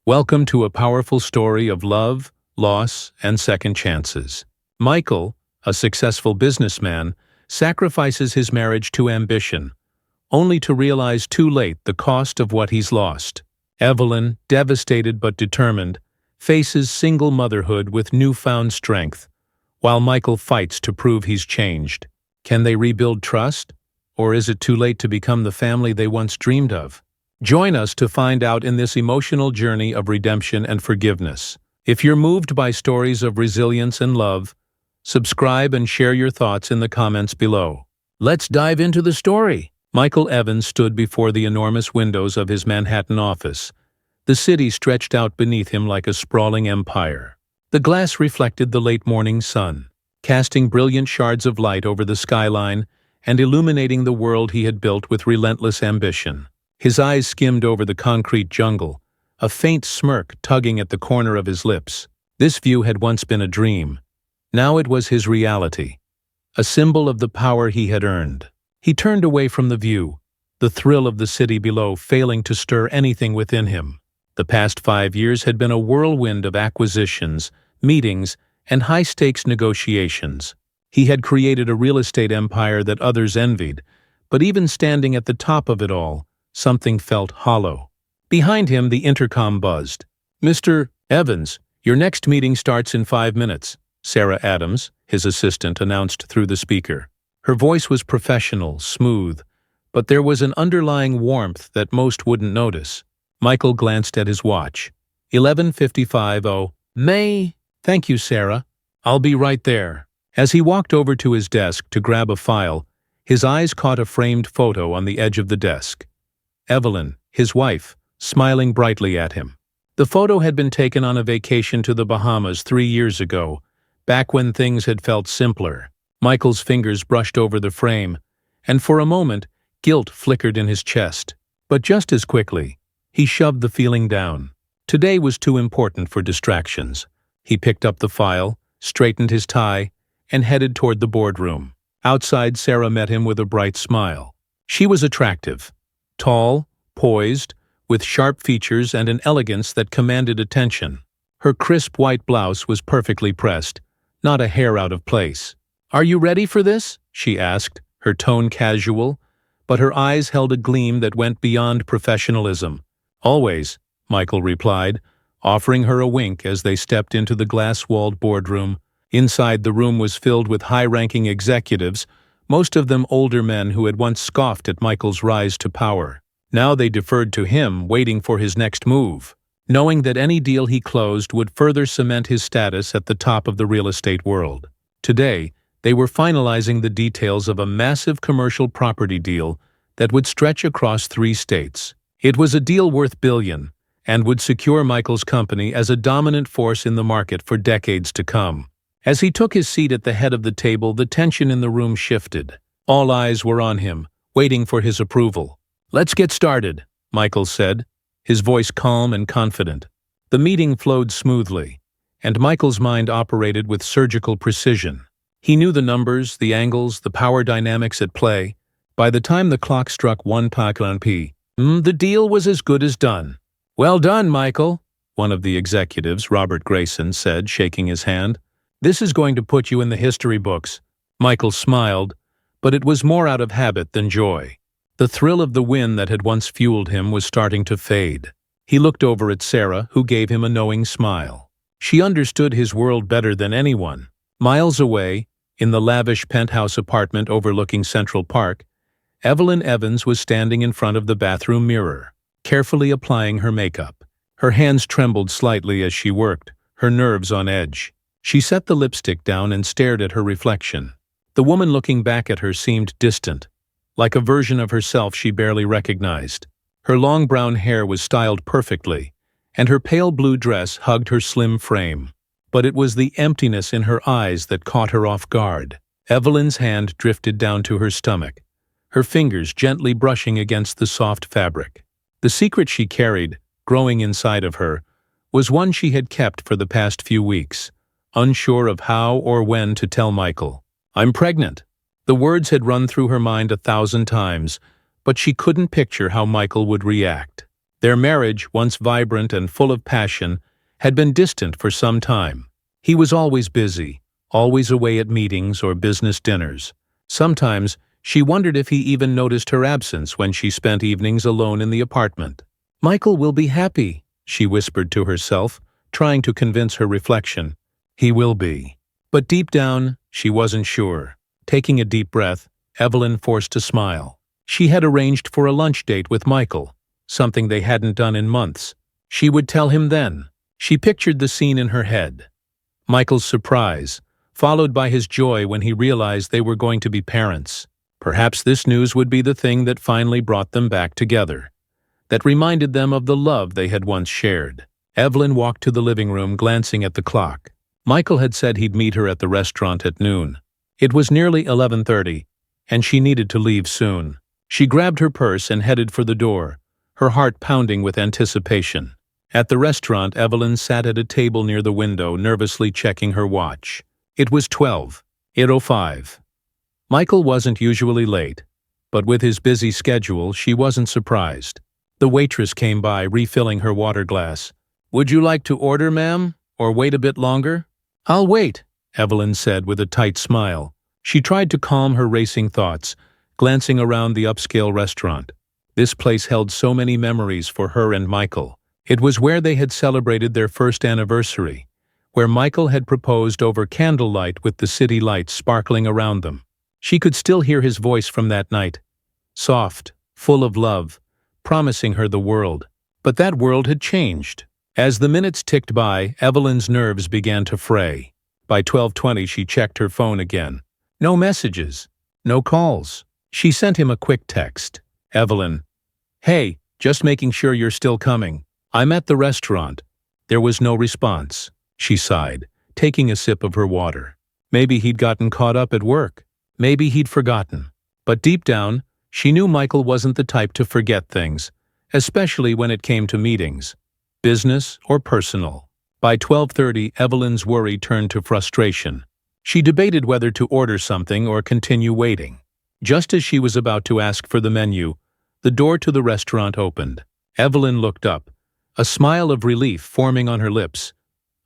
Welcome to a powerful story of love, loss, and second chances. Michael, a successful businessman, sacrifices his marriage to ambition, only to realize too late the cost of what he's lost. Evelyn, devastated but determined, faces single motherhood with newfound strength, while Michael fights to prove he's changed. Can they rebuild trust? Or is it too late to become the family they once dreamed of? Join us to find out in this emotional journey of redemption and forgiveness. If you're moved by stories of resilience and love, subscribe and share your thoughts in the comments below. Let's dive into the story. Michael Evans stood before the enormous windows of his Manhattan office. The city stretched out beneath him like a sprawling empire. The glass reflected the late morning sun, casting brilliant shards of light over the skyline and illuminating the world he had built with relentless ambition. His eyes skimmed over the concrete jungle, a faint smirk tugging at the corner of his lips. This view had once been a dream. Now it was his reality, a symbol of the power he had earned. He turned away from the view, the thrill of the city below failing to stir anything within him. The past 5 years had been a whirlwind of acquisitions, meetings, and high-stakes negotiations. He had created a real estate empire that others envied, but even standing at the top of it all, something felt hollow. Behind him, the intercom buzzed. "Mr. Evans, your next meeting starts in 5 minutes," Sarah Adams, his assistant, announced through the speaker. Her voice was professional, smooth, but there was an underlying warmth that most wouldn't notice. Michael glanced at his watch. 11:55. "Oh, May. Thank you, Sarah. I'll be right there." As he walked over to his desk to grab a file, his eyes caught a framed photo on the edge of the desk. Evelyn, his wife, smiling brightly at him. The photo had been taken on a vacation to the Bahamas 3 years ago, back when things had felt simpler. Michael's fingers brushed over the frame, and for a moment, guilt flickered in his chest. But just as quickly, he shoved the feeling down. Today was too important for distractions. He picked up the file, straightened his tie, and headed toward the boardroom. Outside, Sarah met him with a bright smile. She was attractive, tall, poised, with sharp features and an elegance that commanded attention. Her crisp white blouse was perfectly pressed, not a hair out of place. "Are you ready for this?" she asked, her tone casual, but her eyes held a gleam that went beyond professionalism. "Always," Michael replied, offering her a wink as they stepped into the glass-walled boardroom. Inside, the room was filled with high-ranking executives, most of them older men who had once scoffed at Michael's rise to power. Now they deferred to him, waiting for his next move, knowing that any deal he closed would further cement his status at the top of the real estate world. Today, they were finalizing the details of a massive commercial property deal that would stretch across 3 states. It was a deal worth billions, and would secure Michael's company as a dominant force in the market for decades to come. As he took his seat at the head of the table, the tension in the room shifted. All eyes were on him, waiting for his approval. "Let's get started," Michael said, his voice calm and confident. The meeting flowed smoothly, and Michael's mind operated with surgical precision. He knew the numbers, the angles, the power dynamics at play. By the time the clock struck 1 p.m, the deal was as good as done. "Well done, Michael," one of the executives, Robert Grayson, said, shaking his hand. "This is going to put you in the history books." Michael smiled, but it was more out of habit than joy. The thrill of the win that had once fueled him was starting to fade. He looked over at Sarah, who gave him a knowing smile. She understood his world better than anyone. Miles away, in the lavish penthouse apartment overlooking Central Park, Evelyn Evans was standing in front of the bathroom mirror, carefully applying her makeup. Her hands trembled slightly as she worked, her nerves on edge. She set the lipstick down and stared at her reflection. The woman looking back at her seemed distant, like a version of herself she barely recognized. Her long brown hair was styled perfectly, and her pale blue dress hugged her slim frame. But it was the emptiness in her eyes that caught her off guard. Evelyn's hand drifted down to her stomach, her fingers gently brushing against the soft fabric. The secret she carried, growing inside of her, was one she had kept for the past few weeks, unsure of how or when to tell Michael. "I'm pregnant." The words had run through her mind 1,000 times, but she couldn't picture how Michael would react. Their marriage, once vibrant and full of passion, had been distant for some time. He was always busy, always away at meetings or business dinners. Sometimes she wondered if he even noticed her absence when she spent evenings alone in the apartment. "Michael will be happy," she whispered to herself, trying to convince her reflection. He will be. But deep down, she wasn't sure. Taking a deep breath, Evelyn forced a smile. She had arranged for a lunch date with Michael, something they hadn't done in months. She would tell him then. She pictured the scene in her head. Michael's surprise, followed by his joy when he realized they were going to be parents. Perhaps this news would be the thing that finally brought them back together, that reminded them of the love they had once shared. Evelyn walked to the living room, glancing at the clock. Michael had said he'd meet her at the restaurant at noon. It was nearly 11:30, and she needed to leave soon. She grabbed her purse and headed for the door, her heart pounding with anticipation. At the restaurant, Evelyn sat at a table near the window, nervously checking her watch. It was 12:05. Michael wasn't usually late, but with his busy schedule, she wasn't surprised. The waitress came by, refilling her water glass. "Would you like to order, ma'am, or wait a bit longer?" "I'll wait," Evelyn said with a tight smile. She tried to calm her racing thoughts, glancing around the upscale restaurant. This place held so many memories for her and Michael. It was where they had celebrated their first anniversary, where Michael had proposed over candlelight with the city lights sparkling around them. She could still hear his voice from that night, soft, full of love, promising her the world. But that world had changed. As the minutes ticked by, Evelyn's nerves began to fray. By 12:20 she checked her phone again. No messages, no calls. She sent him a quick text. "Evelyn, hey, just making sure you're still coming. I'm at the restaurant." There was no response. She sighed, taking a sip of her water. Maybe he'd gotten caught up at work. Maybe he'd forgotten. But deep down, she knew Michael wasn't the type to forget things, especially when it came to meetings, business or personal. By 12:30, Evelyn's worry turned to frustration. She debated whether to order something or continue waiting. Just as she was about to ask for the menu, the door to the restaurant opened. Evelyn looked up, a smile of relief forming on her lips,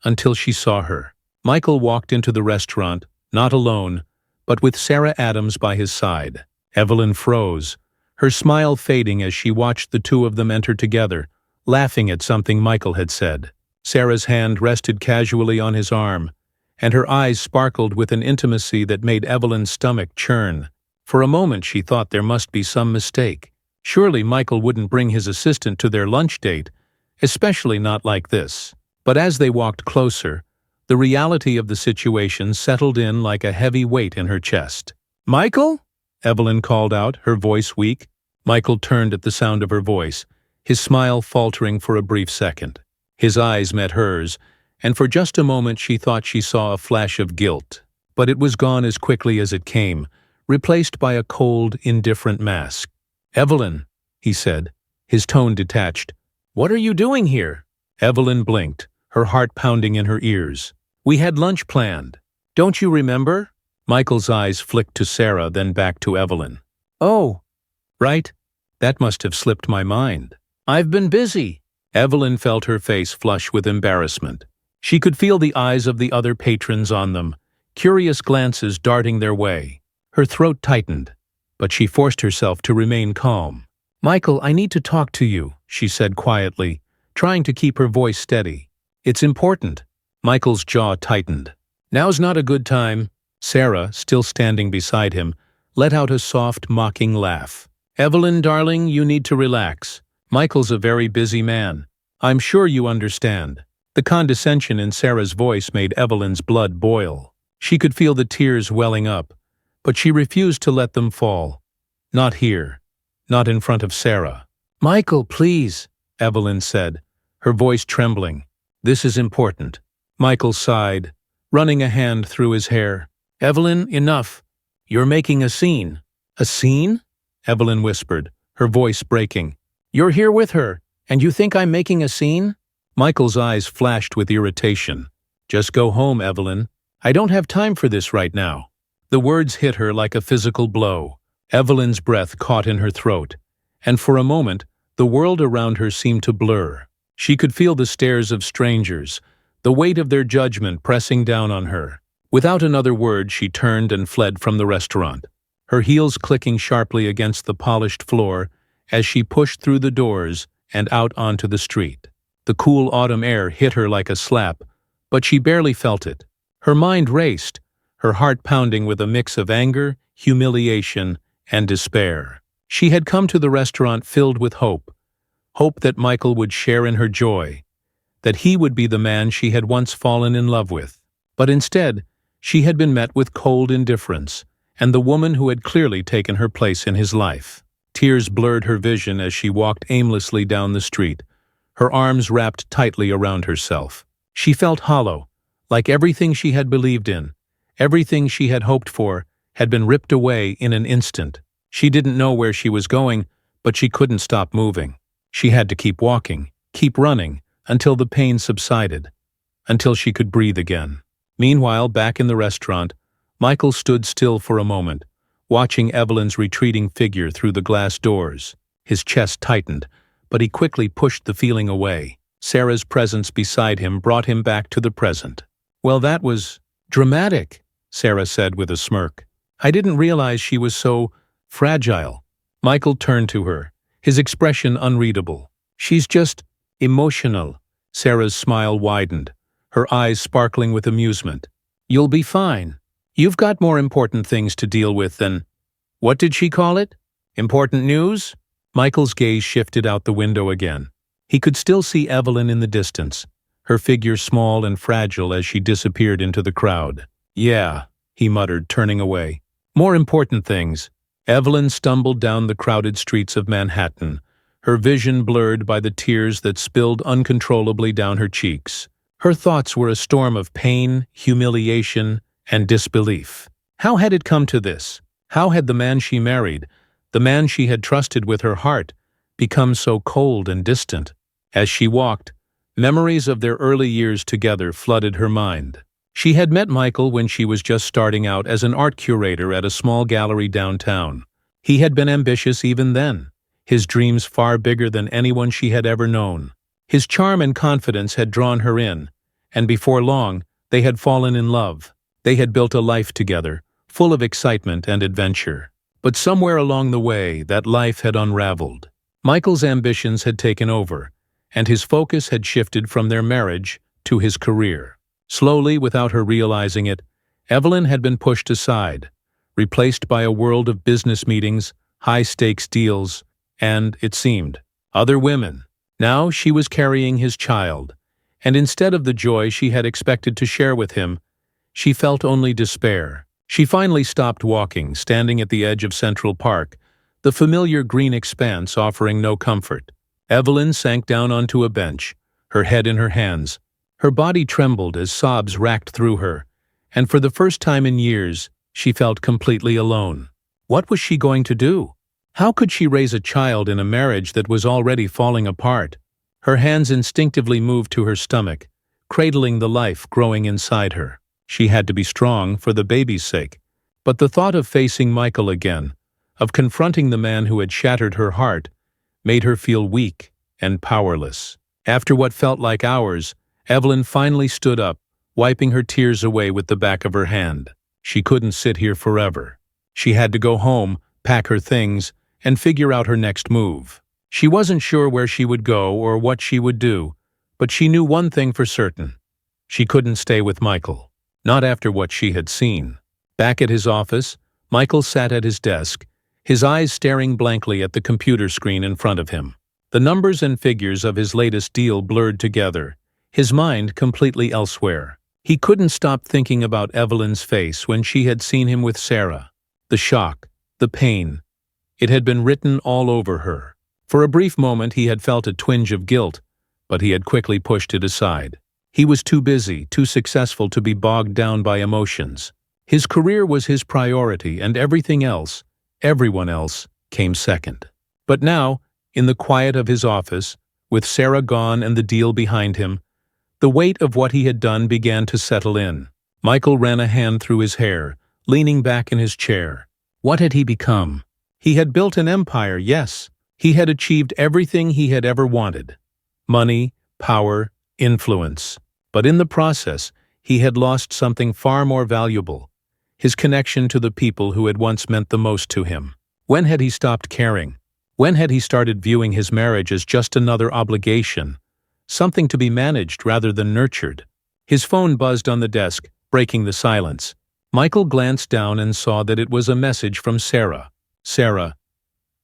until she saw her. Michael walked into the restaurant, not alone, but with Sarah Adams by his side. Evelyn froze, her smile fading as she watched the two of them enter together, laughing at something Michael had said. Sarah's hand rested casually on his arm, and her eyes sparkled with an intimacy that made Evelyn's stomach churn. For a moment she thought there must be some mistake. Surely Michael wouldn't bring his assistant to their lunch date, especially not like this. But as they walked closer, the reality of the situation settled in like a heavy weight in her chest. "Michael?" Evelyn called out, her voice weak. Michael turned at the sound of her voice, his smile faltering for a brief second. His eyes met hers, and for just a moment she thought she saw a flash of guilt. But it was gone as quickly as it came, replaced by a cold, indifferent mask. "Evelyn," he said, his tone detached. "What are you doing here?" Evelyn blinked, her heart pounding in her ears. "We had lunch planned. Don't you remember?" Michael's eyes flicked to Sarah, then back to Evelyn. "Oh, right. That must have slipped my mind. I've been busy." Evelyn felt her face flush with embarrassment. She could feel the eyes of the other patrons on them, curious glances darting their way. Her throat tightened, but she forced herself to remain calm. "Michael, I need to talk to you," she said quietly, trying to keep her voice steady. "It's important." Michael's jaw tightened. "Now's not a good time." Sarah, still standing beside him, let out a soft, mocking laugh. "Evelyn, darling, you need to relax. Michael's a very busy man. I'm sure you understand." The condescension in Sarah's voice made Evelyn's blood boil. She could feel the tears welling up, but she refused to let them fall. Not here. Not in front of Sarah. "Michael, please," Evelyn said, her voice trembling. "This is important." Michael sighed, running a hand through his hair. "Evelyn, enough. You're making a scene." "A scene?" Evelyn whispered, her voice breaking. "You're here with her, and you think I'm making a scene?" Michael's eyes flashed with irritation. "Just go home, Evelyn. I don't have time for this right now." The words hit her like a physical blow. Evelyn's breath caught in her throat, and for a moment, the world around her seemed to blur. She could feel the stares of strangers, the weight of their judgment pressing down on her. Without another word, she turned and fled from the restaurant, her heels clicking sharply against the polished floor as she pushed through the doors and out onto the street. The cool autumn air hit her like a slap, but she barely felt it. Her mind raced, her heart pounding with a mix of anger, humiliation, and despair. She had come to the restaurant filled with hope that Michael would share in her joy, that he would be the man she had once fallen in love with. But instead, she had been met with cold indifference, and the woman who had clearly taken her place in his life. Tears blurred her vision as she walked aimlessly down the street, her arms wrapped tightly around herself. She felt hollow, like everything she had believed in, everything she had hoped for, had been ripped away in an instant. She didn't know where she was going, but she couldn't stop moving. She had to keep walking, keep running, until the pain subsided, until she could breathe again. Meanwhile, back in the restaurant, Michael stood still for a moment, watching Evelyn's retreating figure through the glass doors. His chest tightened, but he quickly pushed the feeling away. Sarah's presence beside him brought him back to the present. "Well, that was dramatic," Sarah said with a smirk. "I didn't realize she was so fragile." Michael turned to her, his expression unreadable. "She's just emotional." Sarah's smile widened, her eyes sparkling with amusement. "You'll be fine. You've got more important things to deal with than—" What did she call it? Important news? Michael's gaze shifted out the window again. He could still see Evelyn in the distance, her figure small and fragile as she disappeared into the crowd. "Yeah," he muttered, turning away. "More important things." Evelyn stumbled down the crowded streets of Manhattan, her vision blurred by the tears that spilled uncontrollably down her cheeks. Her thoughts were a storm of pain, humiliation, and disbelief. How had it come to this? How had the man she married, the man she had trusted with her heart, become so cold and distant? As she walked, memories of their early years together flooded her mind. She had met Michael when she was just starting out as an art curator at a small gallery downtown. He had been ambitious even then, his dreams far bigger than anyone she had ever known. His charm and confidence had drawn her in, and before long, they had fallen in love. They had built a life together, full of excitement and adventure. But somewhere along the way, that life had unraveled. Michael's ambitions had taken over, and his focus had shifted from their marriage to his career. Slowly, without her realizing it, Evelyn had been pushed aside, replaced by a world of business meetings, high-stakes deals, and, it seemed, other women. Now she was carrying his child, and instead of the joy she had expected to share with him, she felt only despair. She finally stopped walking, standing at the edge of Central Park, the familiar green expanse offering no comfort. Evelyn sank down onto a bench, her head in her hands. Her body trembled as sobs racked through her, and for the first time in years, she felt completely alone. What was she going to do? How could she raise a child in a marriage that was already falling apart? Her hands instinctively moved to her stomach, cradling the life growing inside her. She had to be strong for the baby's sake, but the thought of facing Michael again, of confronting the man who had shattered her heart, made her feel weak and powerless. After what felt like hours, Evelyn finally stood up, wiping her tears away with the back of her hand. She couldn't sit here forever. She had to go home, pack her things, and figure out her next move. She wasn't sure where she would go or what she would do, but she knew one thing for certain. She couldn't stay with Michael. Not after what she had seen. Back at his office, Michael sat at his desk, his eyes staring blankly at the computer screen in front of him. The numbers and figures of his latest deal blurred together, his mind completely elsewhere. He couldn't stop thinking about Evelyn's face when she had seen him with Sarah. The shock, the pain. It had been written all over her. For a brief moment he had felt a twinge of guilt, but he had quickly pushed it aside. He was too busy, too successful to be bogged down by emotions. His career was his priority, and everything else, everyone else, came second. But now, in the quiet of his office, with Sarah gone and the deal behind him, the weight of what he had done began to settle in. Michael ran a hand through his hair, leaning back in his chair. What had he become? He had built an empire, yes. He had achieved everything he had ever wanted: money, power, influence. But in the process, he had lost something far more valuable: his connection to the people who had once meant the most to him. When had he stopped caring? When had he started viewing his marriage as just another obligation, something to be managed rather than nurtured? His phone buzzed on the desk, breaking the silence. Michael glanced down and saw that it was a message from Sarah. "Sarah,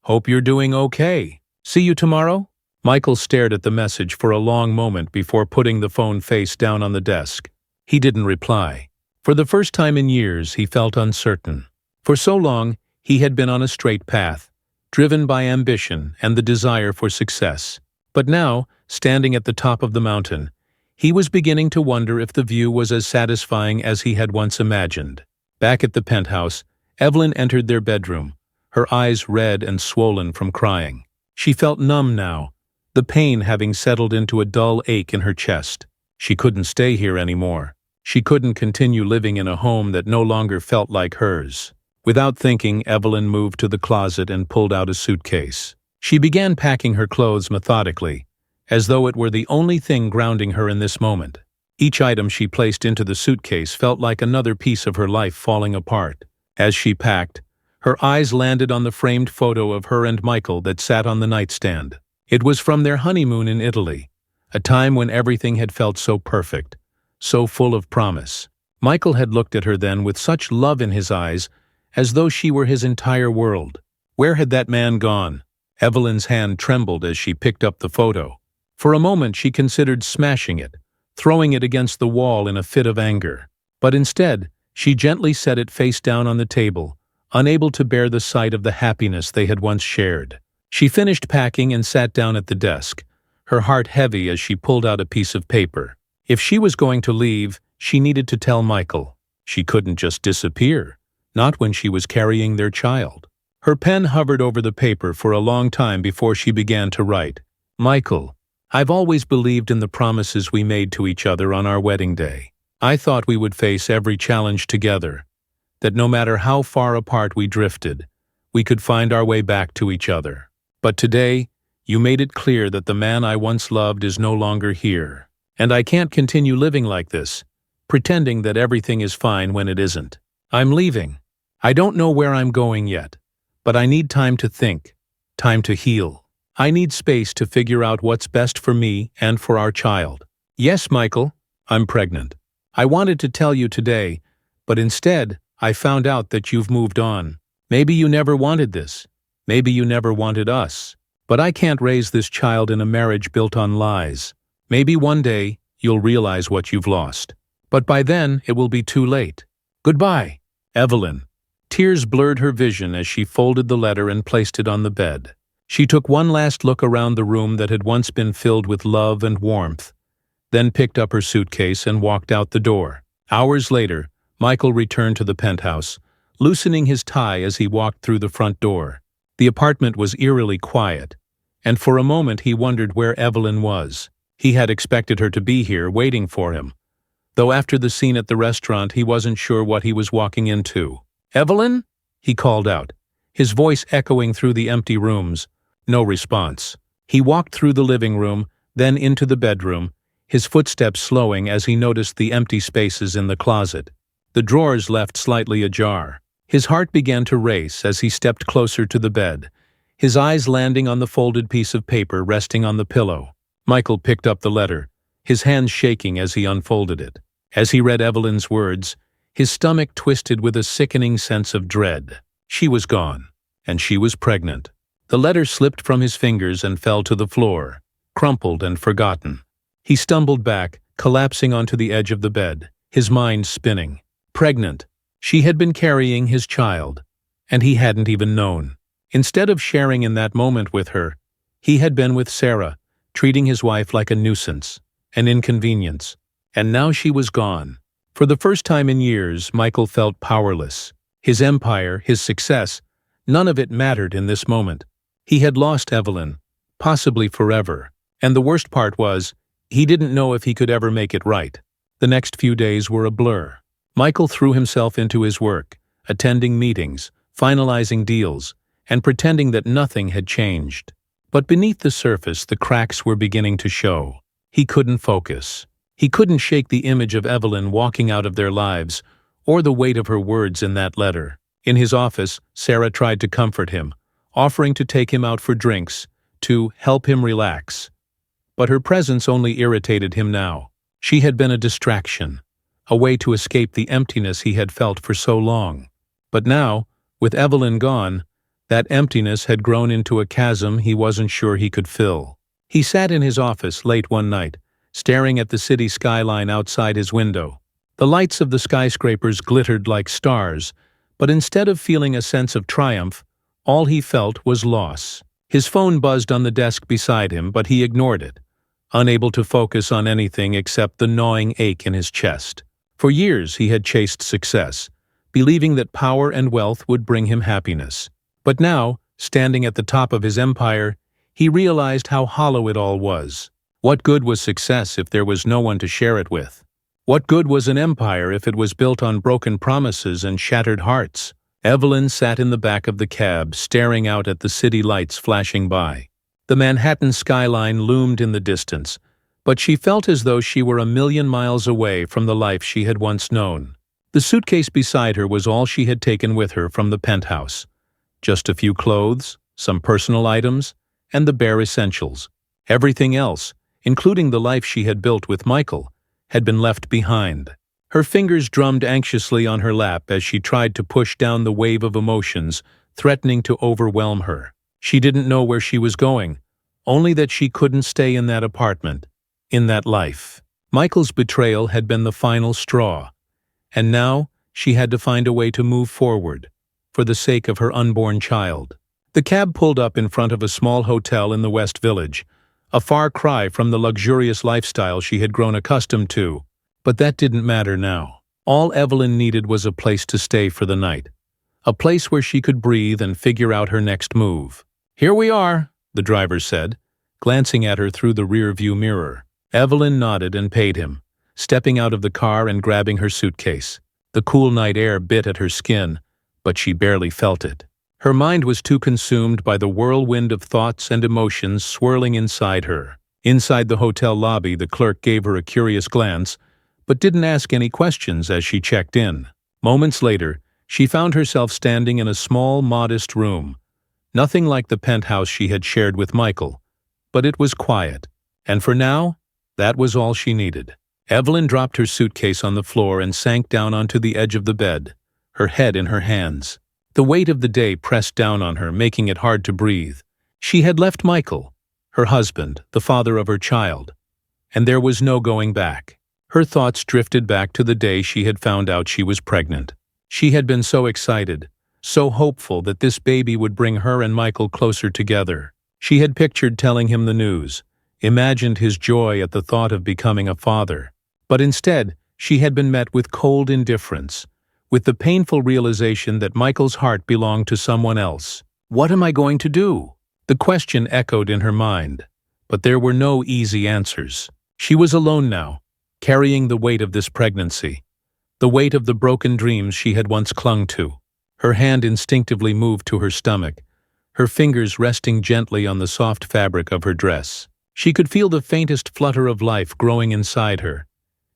hope you're doing okay. See you tomorrow?" Michael stared at the message for a long moment before putting the phone face down on the desk. He didn't reply. For the first time in years, he felt uncertain. For so long, he had been on a straight path, driven by ambition and the desire for success. But now, standing at the top of the mountain, he was beginning to wonder if the view was as satisfying as he had once imagined. Back at the penthouse, Evelyn entered their bedroom, her eyes red and swollen from crying. She felt numb now, the pain having settled into a dull ache in her chest. She couldn't stay here anymore. She couldn't continue living in a home that no longer felt like hers. Without thinking, Evelyn moved to the closet and pulled out a suitcase. She began packing her clothes methodically, as though it were the only thing grounding her in this moment. Each item she placed into the suitcase felt like another piece of her life falling apart. As she packed, her eyes landed on the framed photo of her and Michael that sat on the nightstand. It was from their honeymoon in Italy, a time when everything had felt so perfect, so full of promise. Michael had looked at her then with such love in his eyes, as though she were his entire world. Where had that man gone? Evelyn's hand trembled as she picked up the photo. For a moment she considered smashing it, throwing it against the wall in a fit of anger. But instead, she gently set it face down on the table, unable to bear the sight of the happiness they had once shared. She finished packing and sat down at the desk, her heart heavy as she pulled out a piece of paper. If she was going to leave, she needed to tell Michael. She couldn't just disappear, not when she was carrying their child. Her pen hovered over the paper for a long time before she began to write. "Michael, I've always believed in the promises we made to each other on our wedding day. I thought we would face every challenge together, that no matter how far apart we drifted, we could find our way back to each other. But today, you made it clear that the man I once loved is no longer here. And I can't continue living like this, pretending that everything is fine when it isn't. I'm leaving. I don't know where I'm going yet, but I need time to think, time to heal. I need space to figure out what's best for me and for our child. Yes, Michael, I'm pregnant. I wanted to tell you today, but instead, I found out that you've moved on. Maybe you never wanted this. Maybe you never wanted us. But I can't raise this child in a marriage built on lies. Maybe one day, you'll realize what you've lost. But by then, it will be too late. Goodbye, Evelyn." Tears blurred her vision as she folded the letter and placed it on the bed. She took one last look around the room that had once been filled with love and warmth, then picked up her suitcase and walked out the door. Hours later, Michael returned to the penthouse, loosening his tie as he walked through the front door. The apartment was eerily quiet, and for a moment he wondered where Evelyn was. He had expected her to be here, waiting for him, though after the scene at the restaurant he wasn't sure what he was walking into. "Evelyn?" he called out, his voice echoing through the empty rooms. No response. He walked through the living room, then into the bedroom, his footsteps slowing as he noticed the empty spaces in the closet, the drawers left slightly ajar. His heart began to race as he stepped closer to the bed, his eyes landing on the folded piece of paper resting on the pillow. Michael picked up the letter, his hands shaking as he unfolded it. As he read Evelyn's words, his stomach twisted with a sickening sense of dread. She was gone, and she was pregnant. The letter slipped from his fingers and fell to the floor, crumpled and forgotten. He stumbled back, collapsing onto the edge of the bed, his mind spinning. Pregnant. She had been carrying his child, and he hadn't even known. Instead of sharing in that moment with her, he had been with Sarah, treating his wife like a nuisance, an inconvenience. And now she was gone. For the first time in years, Michael felt powerless. His empire, his success, none of it mattered in this moment. He had lost Evelyn, possibly forever. And the worst part was, he didn't know if he could ever make it right. The next few days were a blur. Michael threw himself into his work, attending meetings, finalizing deals, and pretending that nothing had changed. But beneath the surface, the cracks were beginning to show. He couldn't focus. He couldn't shake the image of Evelyn walking out of their lives, or the weight of her words in that letter. In his office, Sarah tried to comfort him, offering to take him out for drinks, to help him relax. But her presence only irritated him now. She had been a distraction, a way to escape the emptiness he had felt for so long. But now, with Evelyn gone, that emptiness had grown into a chasm he wasn't sure he could fill. He sat in his office late one night, staring at the city skyline outside his window. The lights of the skyscrapers glittered like stars, but instead of feeling a sense of triumph, all he felt was loss. His phone buzzed on the desk beside him, but he ignored it, unable to focus on anything except the gnawing ache in his chest. For years he had chased success, believing that power and wealth would bring him happiness. But now, standing at the top of his empire, he realized how hollow it all was. What good was success if there was no one to share it with? What good was an empire if it was built on broken promises and shattered hearts? Evelyn sat in the back of the cab, staring out at the city lights flashing by. The Manhattan skyline loomed in the distance, but she felt as though she were 1,000,000 miles away from the life she had once known. The suitcase beside her was all she had taken with her from the penthouse. Just a few clothes, some personal items, and the bare essentials. Everything else, including the life she had built with Michael, had been left behind. Her fingers drummed anxiously on her lap as she tried to push down the wave of emotions threatening to overwhelm her. She didn't know where she was going, only that she couldn't stay in that apartment, in that life. Michael's betrayal had been the final straw, and now she had to find a way to move forward, for the sake of her unborn child. The cab pulled up in front of a small hotel in the West Village, a far cry from the luxurious lifestyle she had grown accustomed to. But that didn't matter now. All Evelyn needed was a place to stay for the night, a place where she could breathe and figure out her next move. "Here we are," the driver said, glancing at her through the rear-view mirror. Evelyn nodded and paid him, stepping out of the car and grabbing her suitcase. The cool night air bit at her skin, but she barely felt it. Her mind was too consumed by the whirlwind of thoughts and emotions swirling inside her. Inside the hotel lobby, the clerk gave her a curious glance, but didn't ask any questions as she checked in. Moments later, she found herself standing in a small, modest room. Nothing like the penthouse she had shared with Michael, but it was quiet. And for now, that was all she needed. Evelyn dropped her suitcase on the floor and sank down onto the edge of the bed, her head in her hands. The weight of the day pressed down on her, making it hard to breathe. She had left Michael, her husband, the father of her child, and there was no going back. Her thoughts drifted back to the day she had found out she was pregnant. She had been so excited, so hopeful that this baby would bring her and Michael closer together. She had pictured telling him the news, imagined his joy at the thought of becoming a father. But instead, she had been met with cold indifference, with the painful realization that Michael's heart belonged to someone else. What am I going to do? The question echoed in her mind, but there were no easy answers. She was alone now, carrying the weight of this pregnancy, the weight of the broken dreams she had once clung to. Her hand instinctively moved to her stomach, her fingers resting gently on the soft fabric of her dress. She could feel the faintest flutter of life growing inside her,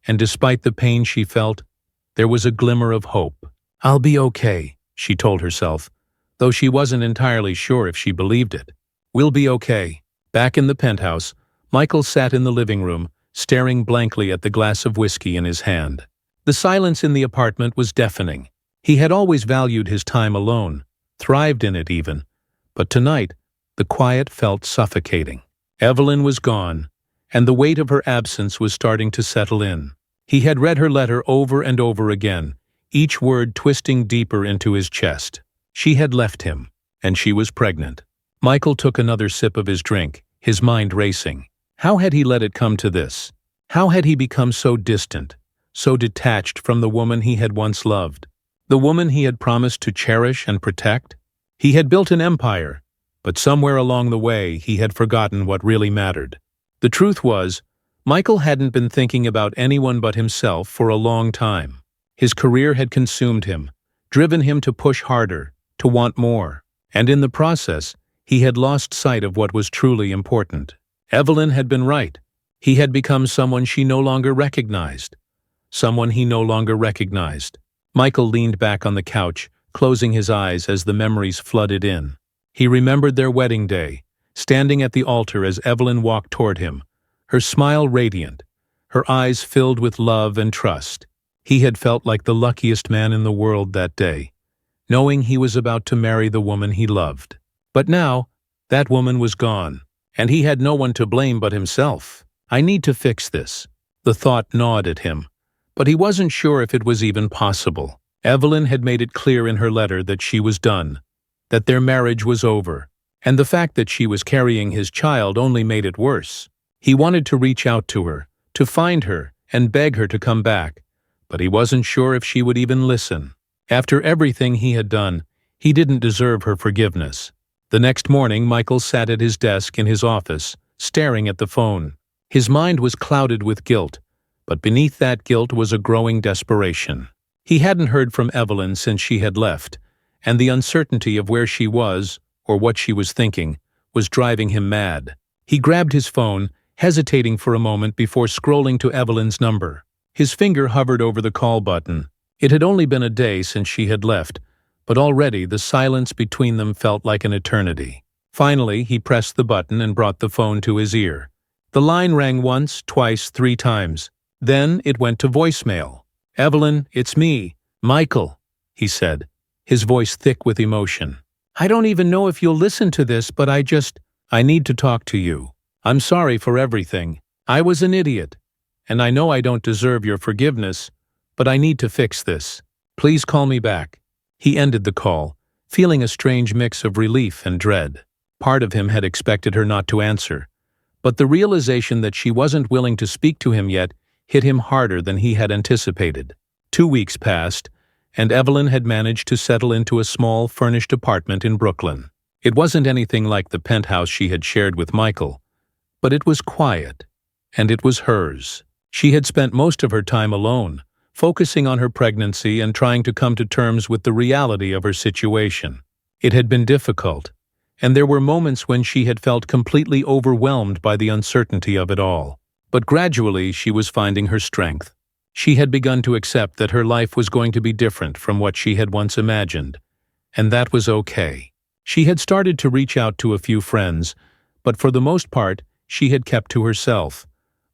and despite the pain she felt, there was a glimmer of hope. "I'll be okay," she told herself, though she wasn't entirely sure if she believed it. "We'll be okay." Back in the penthouse, Michael sat in the living room, staring blankly at the glass of whiskey in his hand. The silence in the apartment was deafening. He had always valued his time alone, thrived in it even, but tonight, the quiet felt suffocating. Evelyn was gone, and the weight of her absence was starting to settle in. He had read her letter over and over again, each word twisting deeper into his chest. She had left him, and she was pregnant. Michael took another sip of his drink, his mind racing. How had he let it come to this? How had he become so distant, so detached from the woman he had once loved, the woman he had promised to cherish and protect? He had built an empire, but somewhere along the way he had forgotten what really mattered. The truth was, Michael hadn't been thinking about anyone but himself for a long time. His career had consumed him, driven him to push harder, to want more, and in the process, he had lost sight of what was truly important. Evelyn had been right. He had become someone she no longer recognized. Someone he no longer recognized. Michael leaned back on the couch, closing his eyes as the memories flooded in. He remembered their wedding day, standing at the altar as Evelyn walked toward him, her smile radiant, her eyes filled with love and trust. He had felt like the luckiest man in the world that day, knowing he was about to marry the woman he loved. But now, that woman was gone, and he had no one to blame but himself. I need to fix this. The thought gnawed at him, but he wasn't sure if it was even possible. Evelyn had made it clear in her letter that she was done, that their marriage was over, and the fact that she was carrying his child only made it worse. He wanted to reach out to her, to find her, and beg her to come back, but he wasn't sure if she would even listen. After everything he had done, he didn't deserve her forgiveness. The next morning, Michael sat at his desk in his office, staring at the phone. His mind was clouded with guilt, but beneath that guilt was a growing desperation. He hadn't heard from Evelyn since she had left, and the uncertainty of where she was, or what she was thinking, was driving him mad. He grabbed his phone, hesitating for a moment before scrolling to Evelyn's number. His finger hovered over the call button. It had only been a day since she had left, but already the silence between them felt like an eternity. Finally, he pressed the button and brought the phone to his ear. The line rang once, twice, 3 times. Then it went to voicemail. "Evelyn, it's me, Michael," he said, his voice thick with emotion. "I don't even know if you'll listen to this, but I need to talk to you. I'm sorry for everything. I was an idiot, and I know I don't deserve your forgiveness, but I need to fix this. Please call me back." He ended the call, feeling a strange mix of relief and dread. Part of him had expected her not to answer, but the realization that she wasn't willing to speak to him yet hit him harder than he had anticipated. 2 weeks passed, and Evelyn had managed to settle into a small, furnished apartment in Brooklyn. It wasn't anything like the penthouse she had shared with Michael, but it was quiet, and it was hers. She had spent most of her time alone, focusing on her pregnancy and trying to come to terms with the reality of her situation. It had been difficult, and there were moments when she had felt completely overwhelmed by the uncertainty of it all. But gradually she was finding her strength. She had begun to accept that her life was going to be different from what she had once imagined, and that was okay. She had started to reach out to a few friends, but for the most part, she had kept to herself,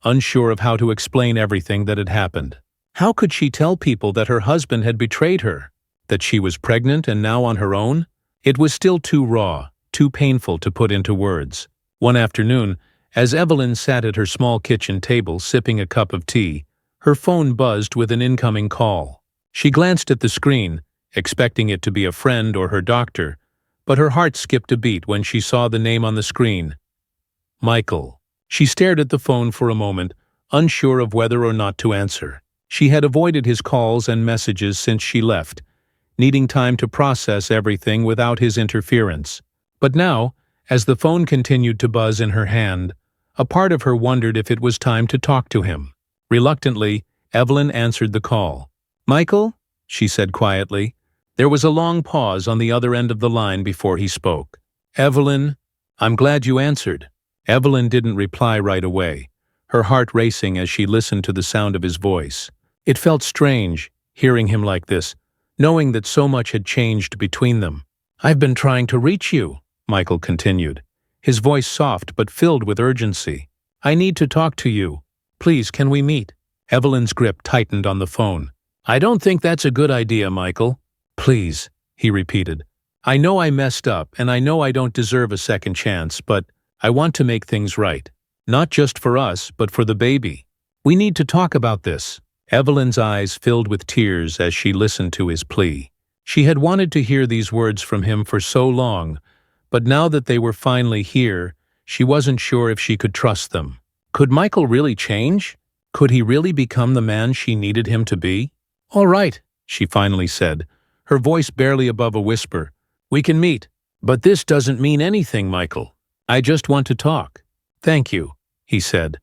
unsure of how to explain everything that had happened. How could she tell people that her husband had betrayed her, that she was pregnant and now on her own? It was still too raw, too painful to put into words. One afternoon, as Evelyn sat at her small kitchen table sipping a cup of tea, her phone buzzed with an incoming call. She glanced at the screen, expecting it to be a friend or her doctor, but her heart skipped a beat when she saw the name on the screen. Michael. She stared at the phone for a moment, unsure of whether or not to answer. She had avoided his calls and messages since she left, needing time to process everything without his interference. But now, as the phone continued to buzz in her hand, a part of her wondered if it was time to talk to him. Reluctantly, Evelyn answered the call. "Michael?" she said quietly. There was a long pause on the other end of the line before he spoke. "Evelyn, I'm glad you answered." Evelyn didn't reply right away, her heart racing as she listened to the sound of his voice. It felt strange, hearing him like this, knowing that so much had changed between them. "I've been trying to reach you," Michael continued, his voice soft but filled with urgency. "I need to talk to you. Please, can we meet?" Evelyn's grip tightened on the phone. "I don't think that's a good idea, Michael." "Please," he repeated. "I know I messed up, and I know I don't deserve a second chance, but I want to make things right. Not just for us, but for the baby. We need to talk about this." Evelyn's eyes filled with tears as she listened to his plea. She had wanted to hear these words from him for so long, but now that they were finally here, she wasn't sure if she could trust them. Could Michael really change? Could he really become the man she needed him to be? "All right," she finally said, her voice barely above a whisper. "We can meet. But this doesn't mean anything, Michael. I just want to talk." "Thank you," he said,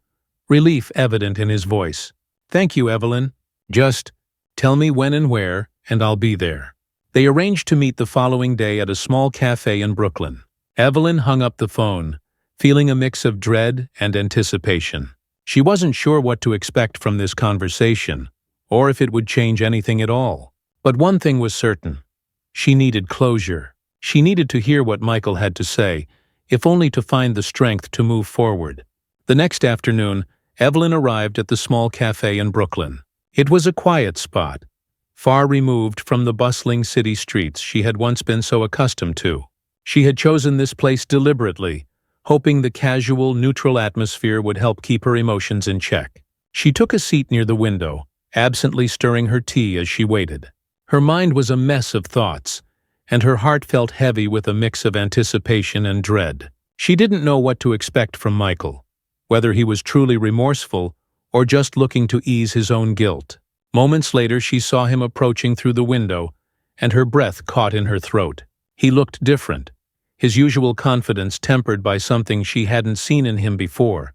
relief evident in his voice. "Thank you, Evelyn. Just tell me when and where, and I'll be there." They arranged to meet the following day at a small cafe in Brooklyn. Evelyn hung up the phone, feeling a mix of dread and anticipation. She wasn't sure what to expect from this conversation, or if it would change anything at all. But one thing was certain. She needed closure. She needed to hear what Michael had to say, if only to find the strength to move forward. The next afternoon, Evelyn arrived at the small cafe in Brooklyn. It was a quiet spot, far removed from the bustling city streets she had once been so accustomed to. She had chosen this place deliberately, hoping the casual, neutral atmosphere would help keep her emotions in check. She took a seat near the window, absently stirring her tea as she waited. Her mind was a mess of thoughts, and her heart felt heavy with a mix of anticipation and dread. She didn't know what to expect from Michael, whether he was truly remorseful or just looking to ease his own guilt. Moments later, she saw him approaching through the window, and her breath caught in her throat. He looked different, his usual confidence tempered by something she hadn't seen in him before,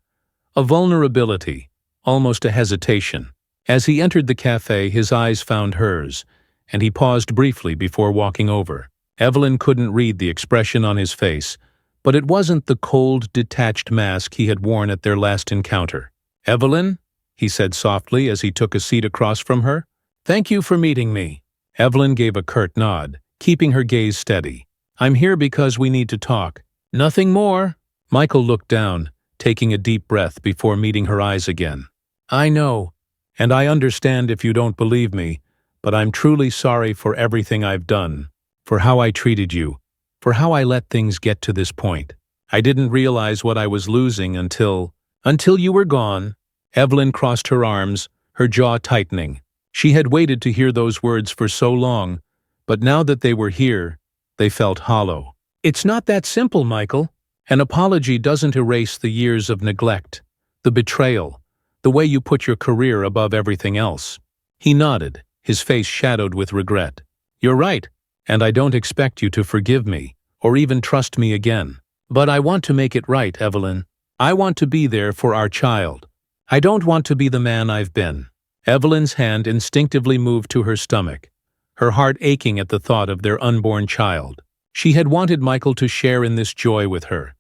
a vulnerability, almost a hesitation. As he entered the cafe, his eyes found hers, and he paused briefly before walking over. Evelyn couldn't read the expression on his face, but it wasn't the cold, detached mask he had worn at their last encounter. "Evelyn?" he said softly as he took a seat across from her. "Thank you for meeting me." Evelyn gave a curt nod, keeping her gaze steady. "I'm here because we need to talk." "Nothing more." Michael looked down, taking a deep breath before meeting her eyes again. "I know, and I understand if you don't believe me, but I'm truly sorry for everything I've done, for how I treated you, for how I let things get to this point. I didn't realize what I was losing until you were gone." Evelyn crossed her arms, her jaw tightening. She had waited to hear those words for so long, but now that they were here, they felt hollow. "It's not that simple, Michael. An apology doesn't erase the years of neglect, the betrayal, the way you put your career above everything else." He nodded, his face shadowed with regret. "You're right, and I don't expect you to forgive me, or even trust me again. But I want to make it right, Evelyn. I want to be there for our child. I don't want to be the man I've been." Evelyn's hand instinctively moved to her stomach, her heart aching at the thought of their unborn child. She had wanted Michael to share in this joy with her,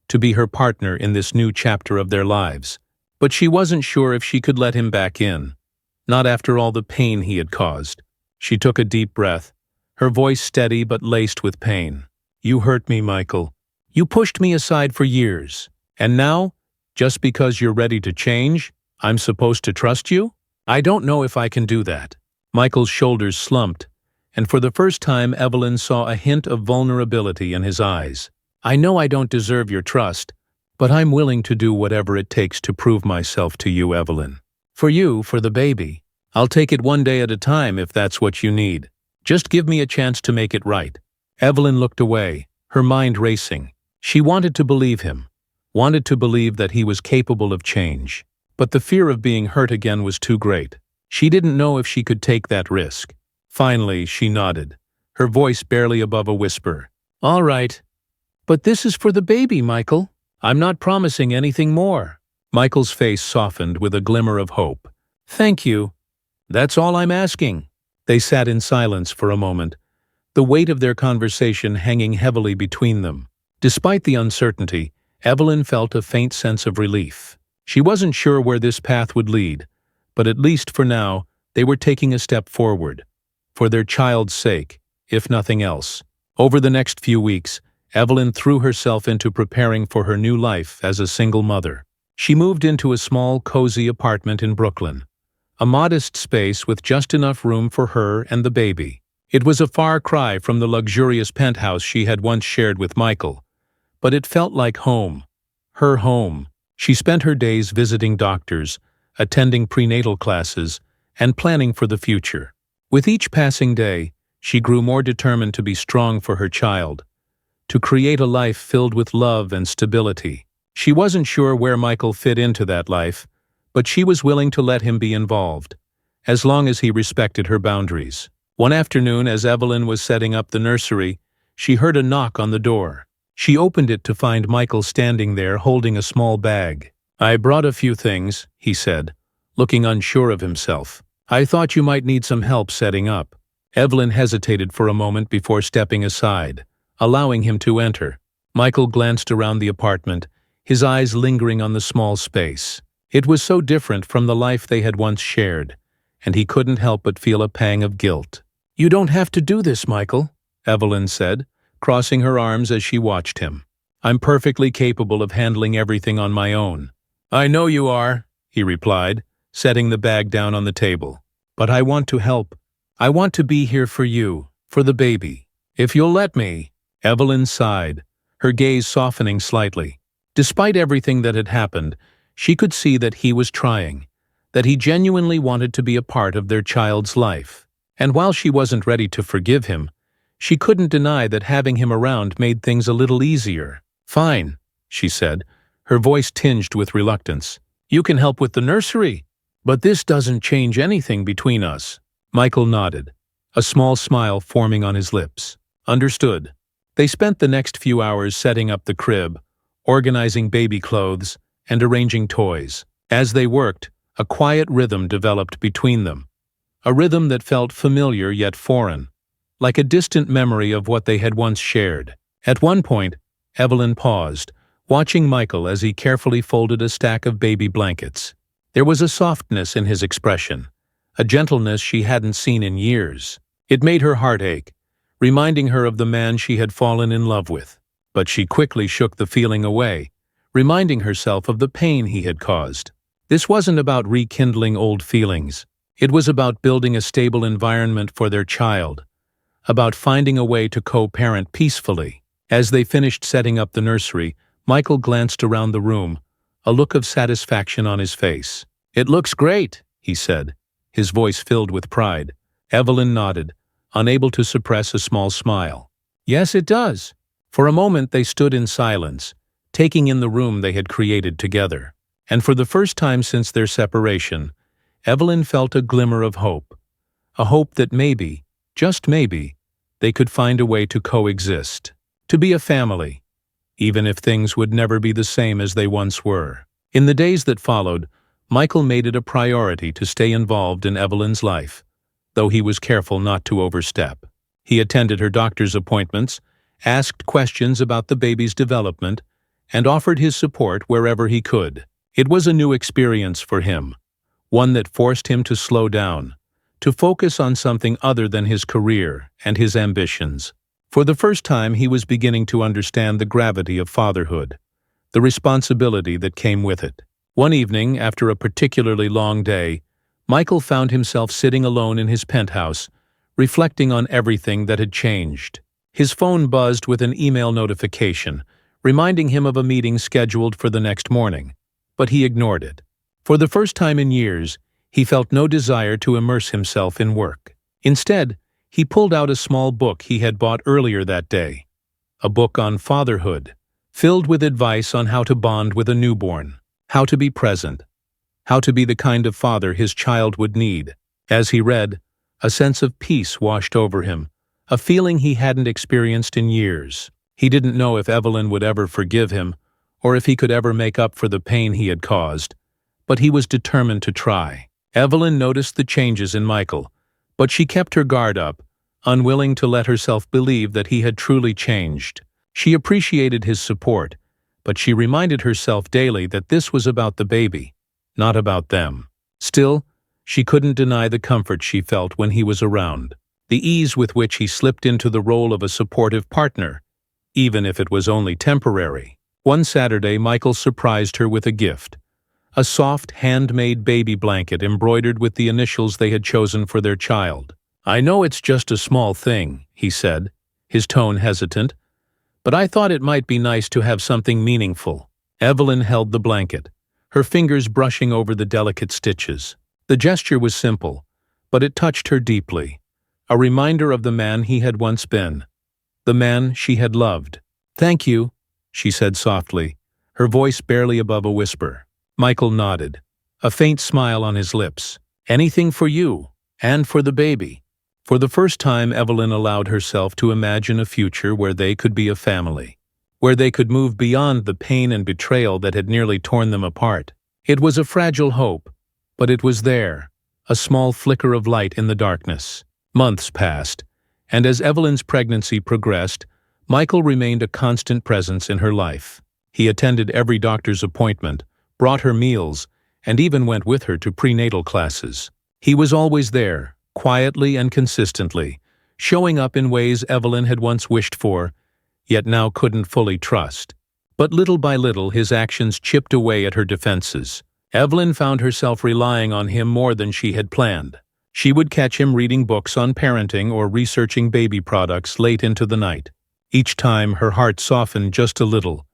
to be her partner in this new chapter of their lives. But she wasn't sure if she could let him back in, not after all the pain he had caused. She took a deep breath, her voice steady but laced with pain. "You hurt me, Michael. You pushed me aside for years. And now, just because you're ready to change, I'm supposed to trust you? I don't know if I can do that." Michael's shoulders slumped, and for the first time Evelyn saw a hint of vulnerability in his eyes. "I know I don't deserve your trust, but I'm willing to do whatever it takes to prove myself to you, Evelyn. For you, for the baby. I'll take it one day at a time if that's what you need. Just give me a chance to make it right." Evelyn looked away, her mind racing. She wanted to believe him, wanted to believe that he was capable of change. But the fear of being hurt again was too great. She didn't know if she could take that risk. Finally, she nodded, her voice barely above a whisper. "All right. But this is for the baby, Michael. I'm not promising anything more." Michael's face softened with a glimmer of hope. "Thank you. That's all I'm asking." They sat in silence for a moment, the weight of their conversation hanging heavily between them. Despite the uncertainty, Evelyn felt a faint sense of relief. She wasn't sure where this path would lead, but at least for now, they were taking a step forward, for their child's sake, if nothing else. Over the next few weeks, Evelyn threw herself into preparing for her new life as a single mother. She moved into a small, cozy apartment in Brooklyn, a modest space with just enough room for her and the baby. It was a far cry from the luxurious penthouse she had once shared with Michael, but it felt like home, her home. She spent her days visiting doctors, attending prenatal classes, and planning for the future. With each passing day, she grew more determined to be strong for her child, to create a life filled with love and stability. She wasn't sure where Michael fit into that life, but she was willing to let him be involved, as long as he respected her boundaries. One afternoon, as Evelyn was setting up the nursery, she heard a knock on the door. She opened it to find Michael standing there holding a small bag. "I brought a few things," he said, looking unsure of himself. "I thought you might need some help setting up." Evelyn hesitated for a moment before stepping aside, allowing him to enter. Michael glanced around the apartment, his eyes lingering on the small space. It was so different from the life they had once shared, and he couldn't help but feel a pang of guilt. "You don't have to do this, Michael," Evelyn said, crossing her arms as she watched him. "I'm perfectly capable of handling everything on my own." "I know you are," he replied, setting the bag down on the table. "But I want to help. I want to be here for you, for the baby. If you'll let me." Evelyn sighed, her gaze softening slightly. Despite everything that had happened, she could see that he was trying, that he genuinely wanted to be a part of their child's life. And while she wasn't ready to forgive him, she couldn't deny that having him around made things a little easier. "Fine," she said, her voice tinged with reluctance. "You can help with the nursery. But this doesn't change anything between us." Michael nodded, a small smile forming on his lips. "Understood." They spent the next few hours setting up the crib, organizing baby clothes, and arranging toys. As they worked, a quiet rhythm developed between them. A rhythm that felt familiar yet foreign, like a distant memory of what they had once shared. At one point, Evelyn paused, watching Michael as he carefully folded a stack of baby blankets. There was a softness in his expression, a gentleness she hadn't seen in years. It made her heart ache, reminding her of the man she had fallen in love with. But she quickly shook the feeling away, reminding herself of the pain he had caused. This wasn't about rekindling old feelings. It was about building a stable environment for their child, about finding a way to co-parent peacefully. As they finished setting up the nursery, Michael glanced around the room, a look of satisfaction on his face. "It looks great," he said, his voice filled with pride. Evelyn nodded, unable to suppress a small smile. "Yes, it does." For a moment they stood in silence, taking in the room they had created together. And for the first time since their separation, Evelyn felt a glimmer of hope. A hope that maybe, just maybe, they could find a way to coexist, to be a family, even if things would never be the same as they once were. In the days that followed, Michael made it a priority to stay involved in Evelyn's life, though he was careful not to overstep. He attended her doctor's appointments, asked questions about the baby's development, and offered his support wherever he could. It was a new experience for him, one that forced him to slow down, to focus on something other than his career and his ambitions. For the first time, he was beginning to understand the gravity of fatherhood, the responsibility that came with it. One evening, after a particularly long day, Michael found himself sitting alone in his penthouse, reflecting on everything that had changed. His phone buzzed with an email notification, reminding him of a meeting scheduled for the next morning, but he ignored it. For the first time in years, he felt no desire to immerse himself in work. Instead, he pulled out a small book he had bought earlier that day, a book on fatherhood, filled with advice on how to bond with a newborn, how to be present, how to be the kind of father his child would need. As he read, a sense of peace washed over him, a feeling he hadn't experienced in years. He didn't know if Evelyn would ever forgive him, or if he could ever make up for the pain he had caused, but he was determined to try. Evelyn noticed the changes in Michael, but she kept her guard up, unwilling to let herself believe that he had truly changed. She appreciated his support, but she reminded herself daily that this was about the baby, not about them. Still, she couldn't deny the comfort she felt when he was around, the ease with which he slipped into the role of a supportive partner, even if it was only temporary. One Saturday, Michael surprised her with a gift, a soft, handmade baby blanket embroidered with the initials they had chosen for their child. "I know it's just a small thing," he said, his tone hesitant, "but I thought it might be nice to have something meaningful." Evelyn held the blanket, her fingers brushing over the delicate stitches. The gesture was simple, but it touched her deeply, a reminder of the man he had once been, the man she had loved. "Thank you," she said softly, her voice barely above a whisper. Michael nodded, a faint smile on his lips. "Anything for you, and for the baby." For the first time, Evelyn allowed herself to imagine a future where they could be a family, where they could move beyond the pain and betrayal that had nearly torn them apart. It was a fragile hope, but it was there, a small flicker of light in the darkness. Months passed, and as Evelyn's pregnancy progressed, Michael remained a constant presence in her life. He attended every doctor's appointment, brought her meals, and even went with her to prenatal classes. He was always there, quietly and consistently, showing up in ways Evelyn had once wished for, yet now couldn't fully trust. But little by little his actions chipped away at her defenses. Evelyn found herself relying on him more than she had planned. She would catch him reading books on parenting or researching baby products late into the night. Each time her heart softened just a little,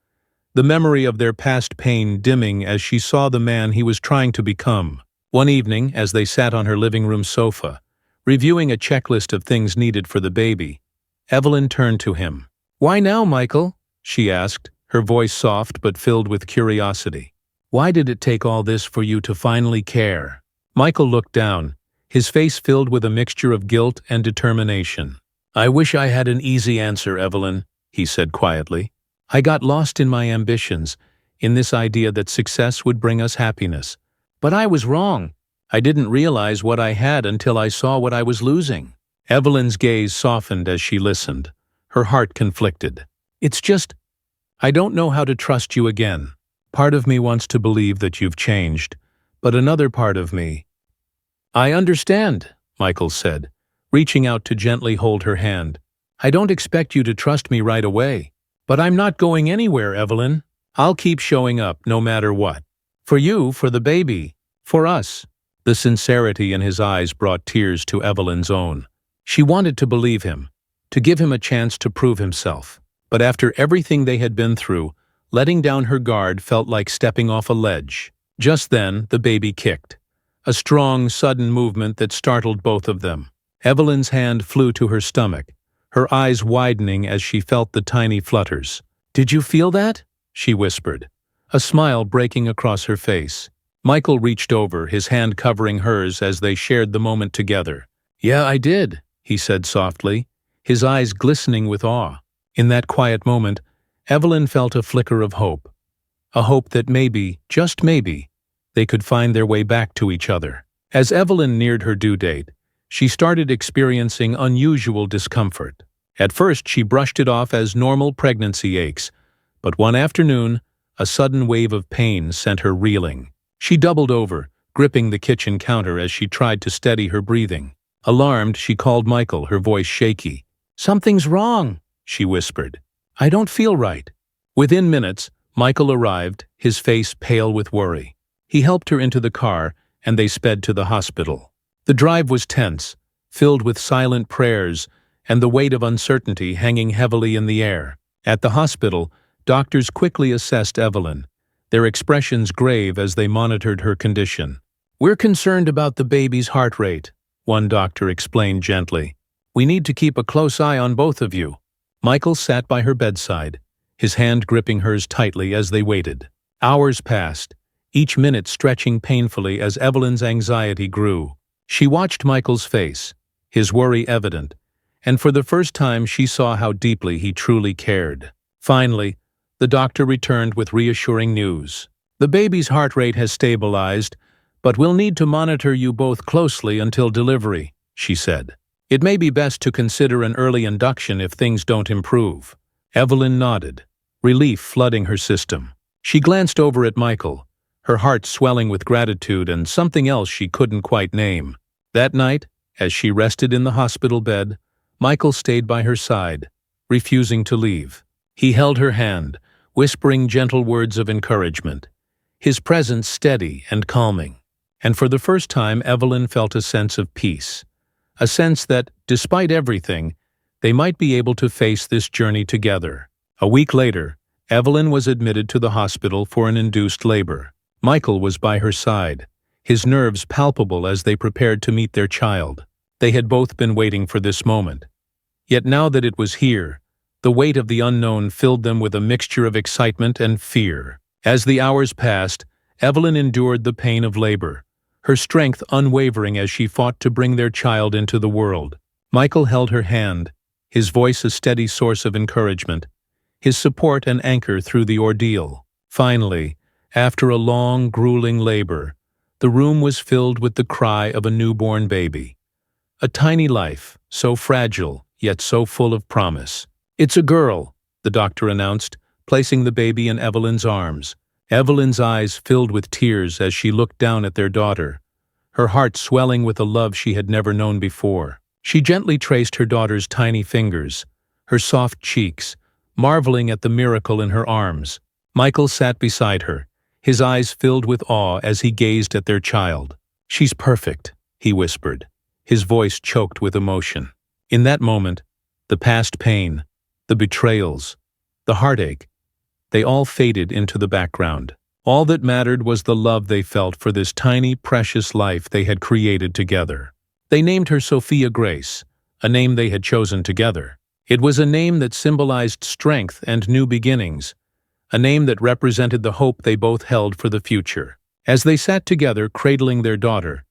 the memory of their past pain dimming as she saw the man he was trying to become. One evening, as they sat on her living room sofa, reviewing a checklist of things needed for the baby, Evelyn turned to him. "Why now, Michael?" she asked, her voice soft but filled with curiosity. "Why did it take all this for you to finally care?" Michael looked down, his face filled with a mixture of guilt and determination. "I wish I had an easy answer, Evelyn," he said quietly. "I got lost in my ambitions, in this idea that success would bring us happiness. But I was wrong. I didn't realize what I had until I saw what I was losing." Evelyn's gaze softened as she listened, her heart conflicted. "It's just, I don't know how to trust you again. Part of me wants to believe that you've changed, but another part of me—" "I understand," Michael said, reaching out to gently hold her hand. "I don't expect you to trust me right away. But I'm not going anywhere, Evelyn. I'll keep showing up no matter what. For you, for the baby, for us." The sincerity in his eyes brought tears to Evelyn's own. She wanted to believe him, to give him a chance to prove himself. But after everything they had been through, letting down her guard felt like stepping off a ledge. Just then, the baby kicked. A strong, sudden movement that startled both of them. Evelyn's hand flew to her stomach, her eyes widening as she felt the tiny flutters. "Did you feel that?" she whispered, a smile breaking across her face. Michael reached over, his hand covering hers as they shared the moment together. "Yeah, I did," he said softly, his eyes glistening with awe. In that quiet moment, Evelyn felt a flicker of hope. A hope that maybe, just maybe, they could find their way back to each other. As Evelyn neared her due date, she started experiencing unusual discomfort. At first, she brushed it off as normal pregnancy aches, but one afternoon, a sudden wave of pain sent her reeling. She doubled over, gripping the kitchen counter as she tried to steady her breathing. Alarmed, she called Michael, her voice shaky. "Something's wrong," she whispered. "I don't feel right." Within minutes, Michael arrived, his face pale with worry. He helped her into the car, and they sped to the hospital. The drive was tense, filled with silent prayers and the weight of uncertainty hanging heavily in the air. At the hospital, doctors quickly assessed Evelyn, their expressions grave as they monitored her condition. "We're concerned about the baby's heart rate," one doctor explained gently. "We need to keep a close eye on both of you." Michael sat by her bedside, his hand gripping hers tightly as they waited. Hours passed, each minute stretching painfully as Evelyn's anxiety grew. She watched Michael's face, his worry evident, and for the first time she saw how deeply he truly cared. Finally, the doctor returned with reassuring news. "The baby's heart rate has stabilized, but we'll need to monitor you both closely until delivery," she said. "It may be best to consider an early induction if things don't improve." Evelyn nodded, relief flooding her system. She glanced over at Michael, her heart swelling with gratitude and something else she couldn't quite name. That night, as she rested in the hospital bed, Michael stayed by her side, refusing to leave. He held her hand, whispering gentle words of encouragement, his presence steady and calming. And for the first time, Evelyn felt a sense of peace, a sense that, despite everything, they might be able to face this journey together. A week later, Evelyn was admitted to the hospital for an induced labor. Michael was by her side, his nerves palpable as they prepared to meet their child. They had both been waiting for this moment. Yet now that it was here, the weight of the unknown filled them with a mixture of excitement and fear. As the hours passed, Evelyn endured the pain of labor, her strength unwavering as she fought to bring their child into the world. Michael held her hand, his voice a steady source of encouragement, his support an anchor through the ordeal. Finally, after a long, grueling labor, the room was filled with the cry of a newborn baby. A tiny life, so fragile, yet so full of promise. "It's a girl," the doctor announced, placing the baby in Evelyn's arms. Evelyn's eyes filled with tears as she looked down at their daughter, her heart swelling with a love she had never known before. She gently traced her daughter's tiny fingers, her soft cheeks, marveling at the miracle in her arms. Michael sat beside her, his eyes filled with awe as he gazed at their child. "She's perfect," he whispered, his voice choked with emotion. In that moment, the past pain, the betrayals, the heartache, they all faded into the background. All that mattered was the love they felt for this tiny, precious life they had created together. They named her Sophia Grace, a name they had chosen together. It was a name that symbolized strength and new beginnings, a name that represented the hope they both held for the future. As they sat together cradling their daughter,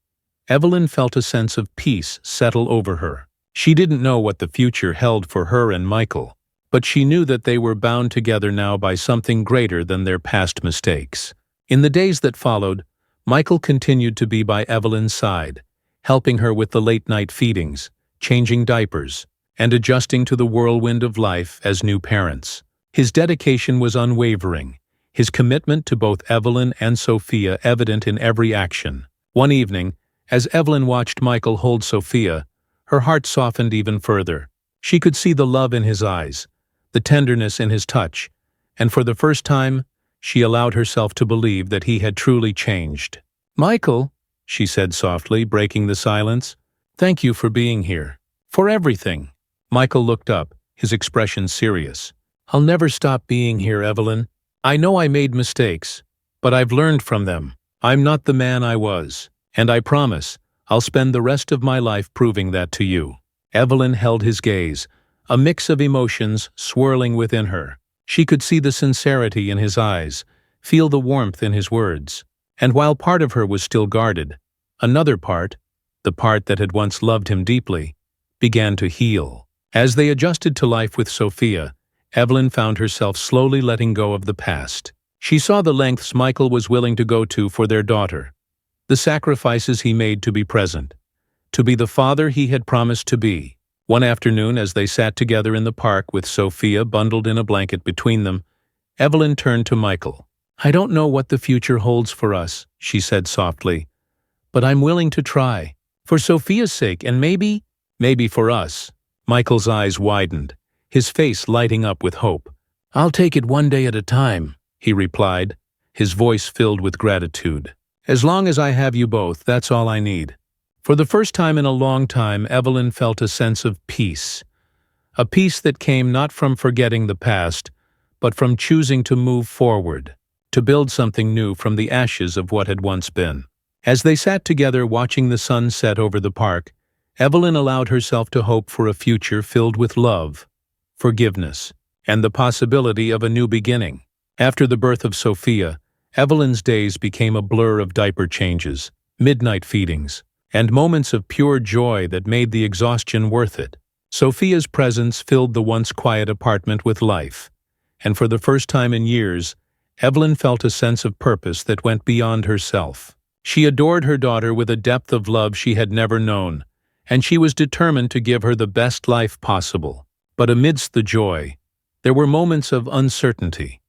Evelyn felt a sense of peace settle over her. She didn't know what the future held for her and Michael, but she knew that they were bound together now by something greater than their past mistakes. In the days that followed, Michael continued to be by Evelyn's side, helping her with the late-night feedings, changing diapers, and adjusting to the whirlwind of life as new parents. His dedication was unwavering, his commitment to both Evelyn and Sophia evident in every action. One evening, as Evelyn watched Michael hold Sophia, her heart softened even further. She could see the love in his eyes, the tenderness in his touch, and for the first time, she allowed herself to believe that he had truly changed. "Michael," she said softly, breaking the silence, "thank you for being here. For everything." Michael looked up, his expression serious. "I'll never stop being here, Evelyn. I know I made mistakes, but I've learned from them. I'm not the man I was, and I promise I'll spend the rest of my life proving that to you." Evelyn held his gaze, a mix of emotions swirling within her. She could see the sincerity in his eyes, feel the warmth in his words. And while part of her was still guarded, another part, the part that had once loved him deeply, began to heal. As they adjusted to life with Sophia, Evelyn found herself slowly letting go of the past. She saw the lengths Michael was willing to go to for their daughter, the sacrifices he made to be present, to be the father he had promised to be. One afternoon, as they sat together in the park with Sophia bundled in a blanket between them, Evelyn turned to Michael. "I don't know what the future holds for us," she said softly, "but I'm willing to try. For Sophia's sake, and maybe for us." Michael's eyes widened, his face lighting up with hope. "I'll take it one day at a time," he replied, his voice filled with gratitude. "As long as I have you both, that's all I need." For the first time in a long time, Evelyn felt a sense of peace. A peace that came not from forgetting the past, but from choosing to move forward, to build something new from the ashes of what had once been. As they sat together watching the sun set over the park, Evelyn allowed herself to hope for a future filled with love, forgiveness, and the possibility of a new beginning. After the birth of Sophia, Evelyn's days became a blur of diaper changes, midnight feedings, and moments of pure joy that made the exhaustion worth it. Sophia's presence filled the once quiet apartment with life, and for the first time in years, Evelyn felt a sense of purpose that went beyond herself. She adored her daughter with a depth of love she had never known, and she was determined to give her the best life possible. But amidst the joy, there were moments of uncertainty,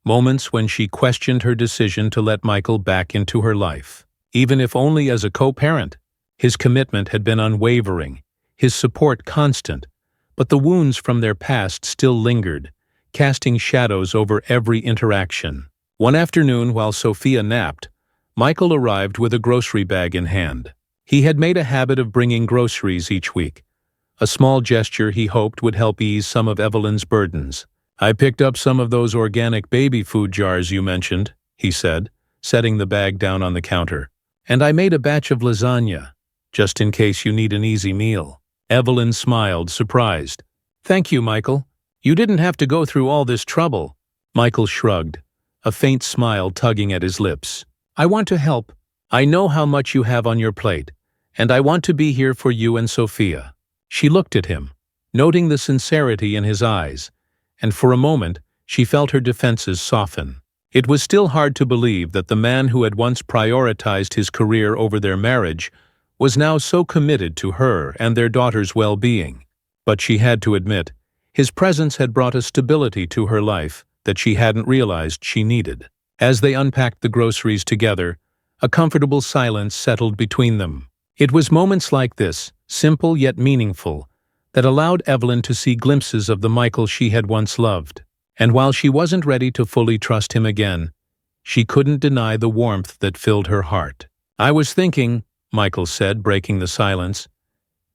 moments when she questioned her decision to let Michael back into her life. Even if only as a co-parent, his commitment had been unwavering, his support constant, but the wounds from their past still lingered, casting shadows over every interaction. One afternoon, while Sophia napped, Michael arrived with a grocery bag in hand. He had made a habit of bringing groceries each week, a small gesture he hoped would help ease some of Evelyn's burdens. "I picked up some of those organic baby food jars you mentioned," he said, setting the bag down on the counter. "And I made a batch of lasagna, just in case you need an easy meal." Evelyn smiled, surprised. "Thank you, Michael. You didn't have to go through all this trouble." Michael shrugged, a faint smile tugging at his lips. "I want to help. I know how much you have on your plate, and I want to be here for you and Sophia." She looked at him, noting the sincerity in his eyes, and for a moment she felt her defenses soften. It was still hard to believe that the man who had once prioritized his career over their marriage was now so committed to her and their daughter's well-being. But she had to admit, His presence had brought a stability to her life that she hadn't realized she needed. As they unpacked the groceries together, a comfortable silence settled between them. It was moments like this, simple yet meaningful, that allowed Evelyn to see glimpses of the Michael she had once loved. And while she wasn't ready to fully trust him again, she couldn't deny the warmth that filled her heart. "I was thinking," Michael said, breaking the silence,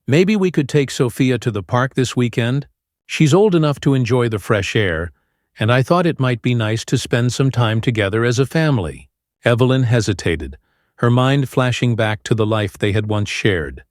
"maybe we could take Sophia to the park this weekend? She's old enough to enjoy the fresh air, and I thought it might be nice to spend some time together as a family." Evelyn hesitated, her mind flashing back to the life they had once shared,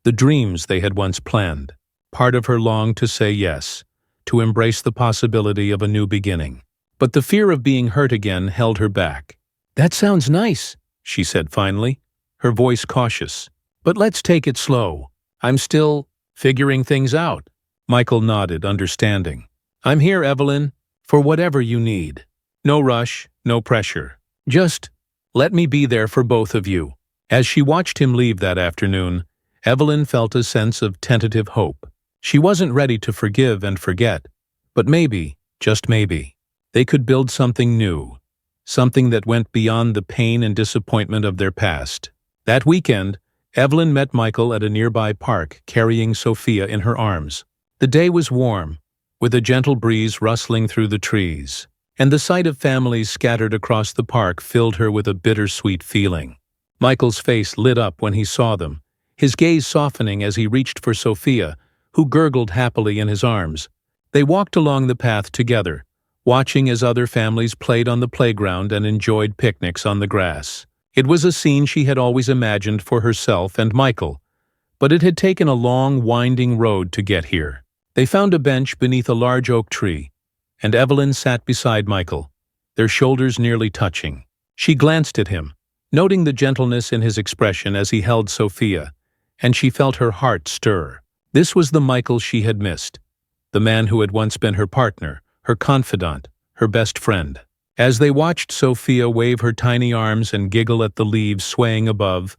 the dreams they had once planned. Part of her longed to say yes, to embrace the possibility of a new beginning. But the fear of being hurt again held her back. "That sounds nice," she said finally, her voice cautious. "But let's take it slow. I'm still figuring things out." Michael nodded, understanding. "I'm here, Evelyn, for whatever you need. No rush, no pressure. Just let me be there for both of you." As she watched him leave that afternoon, Evelyn felt a sense of tentative hope. She wasn't ready to forgive and forget, but maybe, just maybe, they could build something new, something that went beyond the pain and disappointment of their past. That weekend, Evelyn met Michael at a nearby park, carrying Sophia in her arms. The day was warm, with a gentle breeze rustling through the trees, and the sight of families scattered across the park filled her with a bittersweet feeling. Michael's face lit up when he saw them, his gaze softening as he reached for Sophia, who gurgled happily in his arms. They walked along the path together, watching as other families played on the playground and enjoyed picnics on the grass. It was a scene she had always imagined for herself and Michael, but it had taken a long, winding road to get here. They found a bench beneath a large oak tree, and Evelyn sat beside Michael, their shoulders nearly touching. She glanced at him, noting the gentleness in his expression as he held Sophia, and she felt her heart stir. This was the Michael she had missed, the man who had once been her partner, her confidant, her best friend. As they watched Sophia wave her tiny arms and giggle at the leaves swaying above,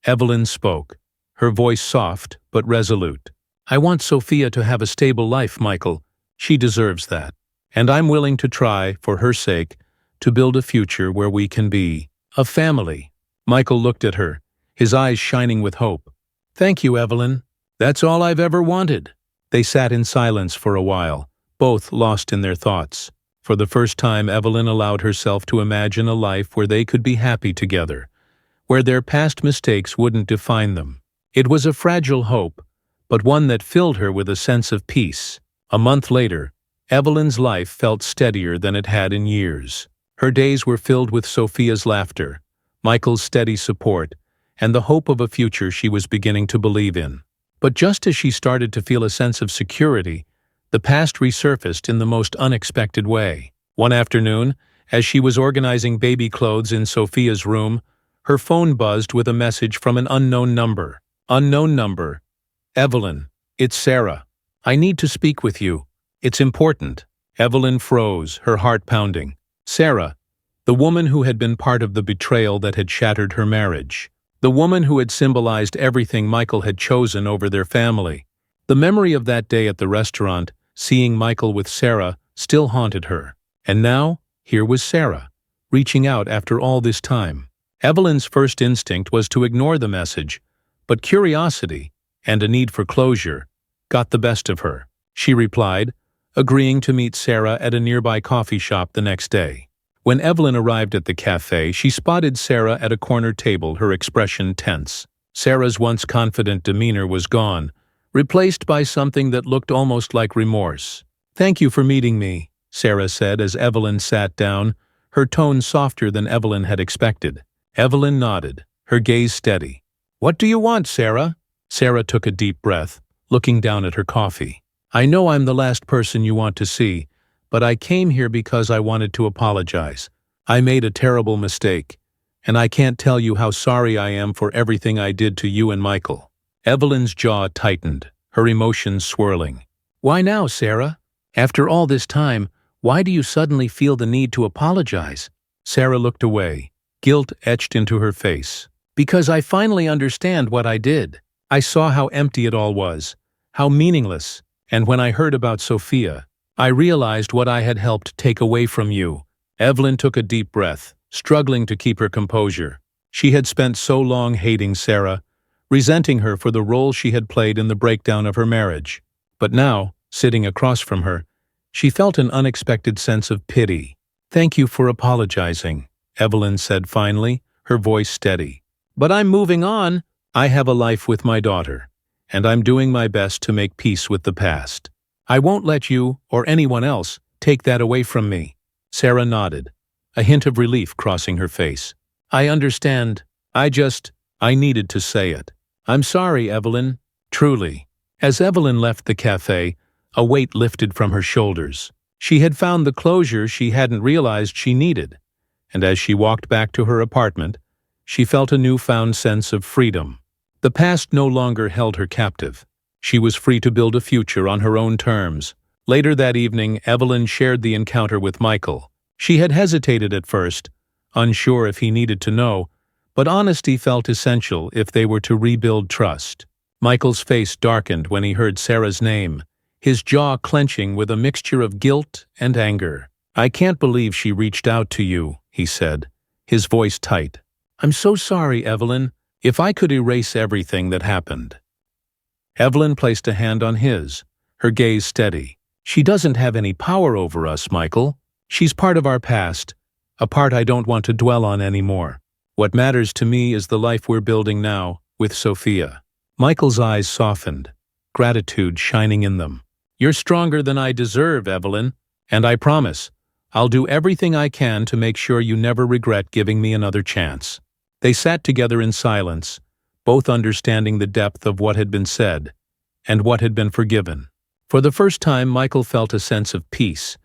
Evelyn spoke, her voice soft but resolute. "I want Sophia to have a stable life, Michael. She deserves that. And I'm willing to try, for her sake, to build a future where we can be a family." Michael looked at her, his eyes shining with hope. "Thank you, Evelyn. That's all I've ever wanted." They sat in silence for a while, both lost in their thoughts. For the first time, Evelyn allowed herself to imagine a life where they could be happy together, where their past mistakes wouldn't define them. It was a fragile hope, but one that filled her with a sense of peace. A month later, Evelyn's life felt steadier than it had in years. Her days were filled with Sophia's laughter, Michael's steady support, and the hope of a future she was beginning to believe in. But just as she started to feel a sense of security, the past resurfaced in the most unexpected way. One afternoon, as she was organizing baby clothes in Sophia's room, her phone buzzed with a message from an unknown number. "Unknown number. Evelyn, it's Sarah. I need to speak with you. It's important." Evelyn froze, her heart pounding. Sarah, the woman who had been part of the betrayal that had shattered her marriage. The woman who had symbolized everything Michael had chosen over their family. The memory of that day at the restaurant, seeing Michael with Sarah, still haunted her. And now, here was Sarah, reaching out after all this time. Evelyn's first instinct was to ignore the message, but curiosity, and a need for closure, got the best of her. She replied, agreeing to meet Sarah at a nearby coffee shop the next day. When Evelyn arrived at the cafe, she spotted Sarah at a corner table, her expression tense. Sarah's once confident demeanor was gone, replaced by something that looked almost like remorse. "Thank you for meeting me," Sarah said as Evelyn sat down, her tone softer than Evelyn had expected. Evelyn nodded, her gaze steady. "What do you want, Sarah?" Sarah took a deep breath, looking down at her coffee. "I know I'm the last person you want to see, but I came here because I wanted to apologize. I made a terrible mistake, and I can't tell you how sorry I am for everything I did to you and Michael." Evelyn's jaw tightened, her emotions swirling. "Why now, Sarah? After all this time, why do you suddenly feel the need to apologize?" Sarah looked away, guilt etched into her face. "Because I finally understand what I did. I saw how empty it all was, how meaningless, And when I heard about Sophia, I realized what I had helped take away from you." Evelyn took a deep breath, struggling to keep her composure. She had spent so long hating Sarah, resenting her for the role she had played in the breakdown of her marriage. But now, sitting across from her, she felt an unexpected sense of pity. "Thank you for apologizing," Evelyn said finally, her voice steady. "But I'm moving on. I have a life with my daughter, and I'm doing my best to make peace with the past. I won't let you, or anyone else, take that away from me." Sarah nodded, a hint of relief crossing her face. "I understand. I needed to say it. I'm sorry, Evelyn. Truly." As Evelyn left the cafe, a weight lifted from her shoulders. She had found the closure she hadn't realized she needed, and as she walked back to her apartment, she felt a newfound sense of freedom. The past no longer held her captive. She was free to build a future on her own terms. Later that evening, Evelyn shared the encounter with Michael. She had hesitated at first, unsure if he needed to know, but honesty felt essential if they were to rebuild trust. Michael's face darkened when he heard Sarah's name, his jaw clenching with a mixture of guilt and anger. "I can't believe she reached out to you," he said, his voice tight. "I'm so sorry, Evelyn. If I could erase everything that happened." Evelyn placed a hand on his, her gaze steady. "She doesn't have any power over us, Michael. She's part of our past, a part I don't want to dwell on anymore. What matters to me is the life we're building now, with Sophia." Michael's eyes softened, gratitude shining in them. "You're stronger than I deserve, Evelyn, and I promise, I'll do everything I can to make sure you never regret giving me another chance." They sat together in silence, both understanding the depth of what had been said and what had been forgiven. For the first time, Michael felt a sense of peace,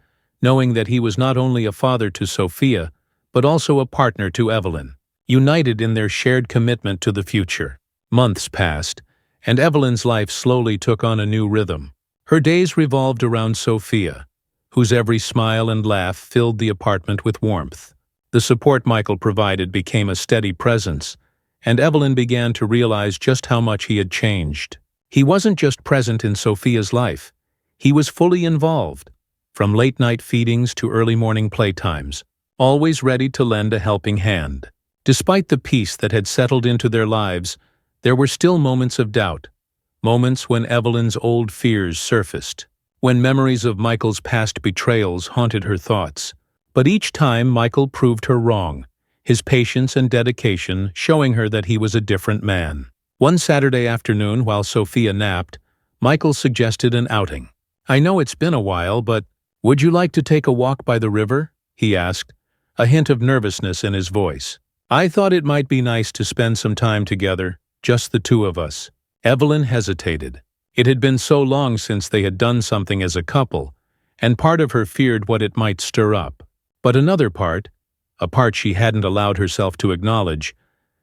knowing that he was not only a father to Sophia, but also a partner to Evelyn, united in their shared commitment to the future. Months passed, and Evelyn's life slowly took on a new rhythm. Her days revolved around Sophia, whose every smile and laugh filled the apartment with warmth. The support Michael provided became a steady presence, and Evelyn began to realize just how much he had changed. He wasn't just present in Sophia's life, he was fully involved, from late-night feedings to early morning playtimes, always ready to lend a helping hand. Despite the peace that had settled into their lives, there were still moments of doubt, moments when Evelyn's old fears surfaced, when memories of Michael's past betrayals haunted her thoughts. But each time Michael proved her wrong, his patience and dedication showing her that he was a different man. One Saturday afternoon, while Sophia napped, Michael suggested an outing. "I know it's been a while, but would you like to take a walk by the river?" he asked, a hint of nervousness in his voice. "I thought it might be nice to spend some time together, just the two of us." Evelyn hesitated. It had been so long since they had done something as a couple, and part of her feared what it might stir up. But another part, a part she hadn't allowed herself to acknowledge,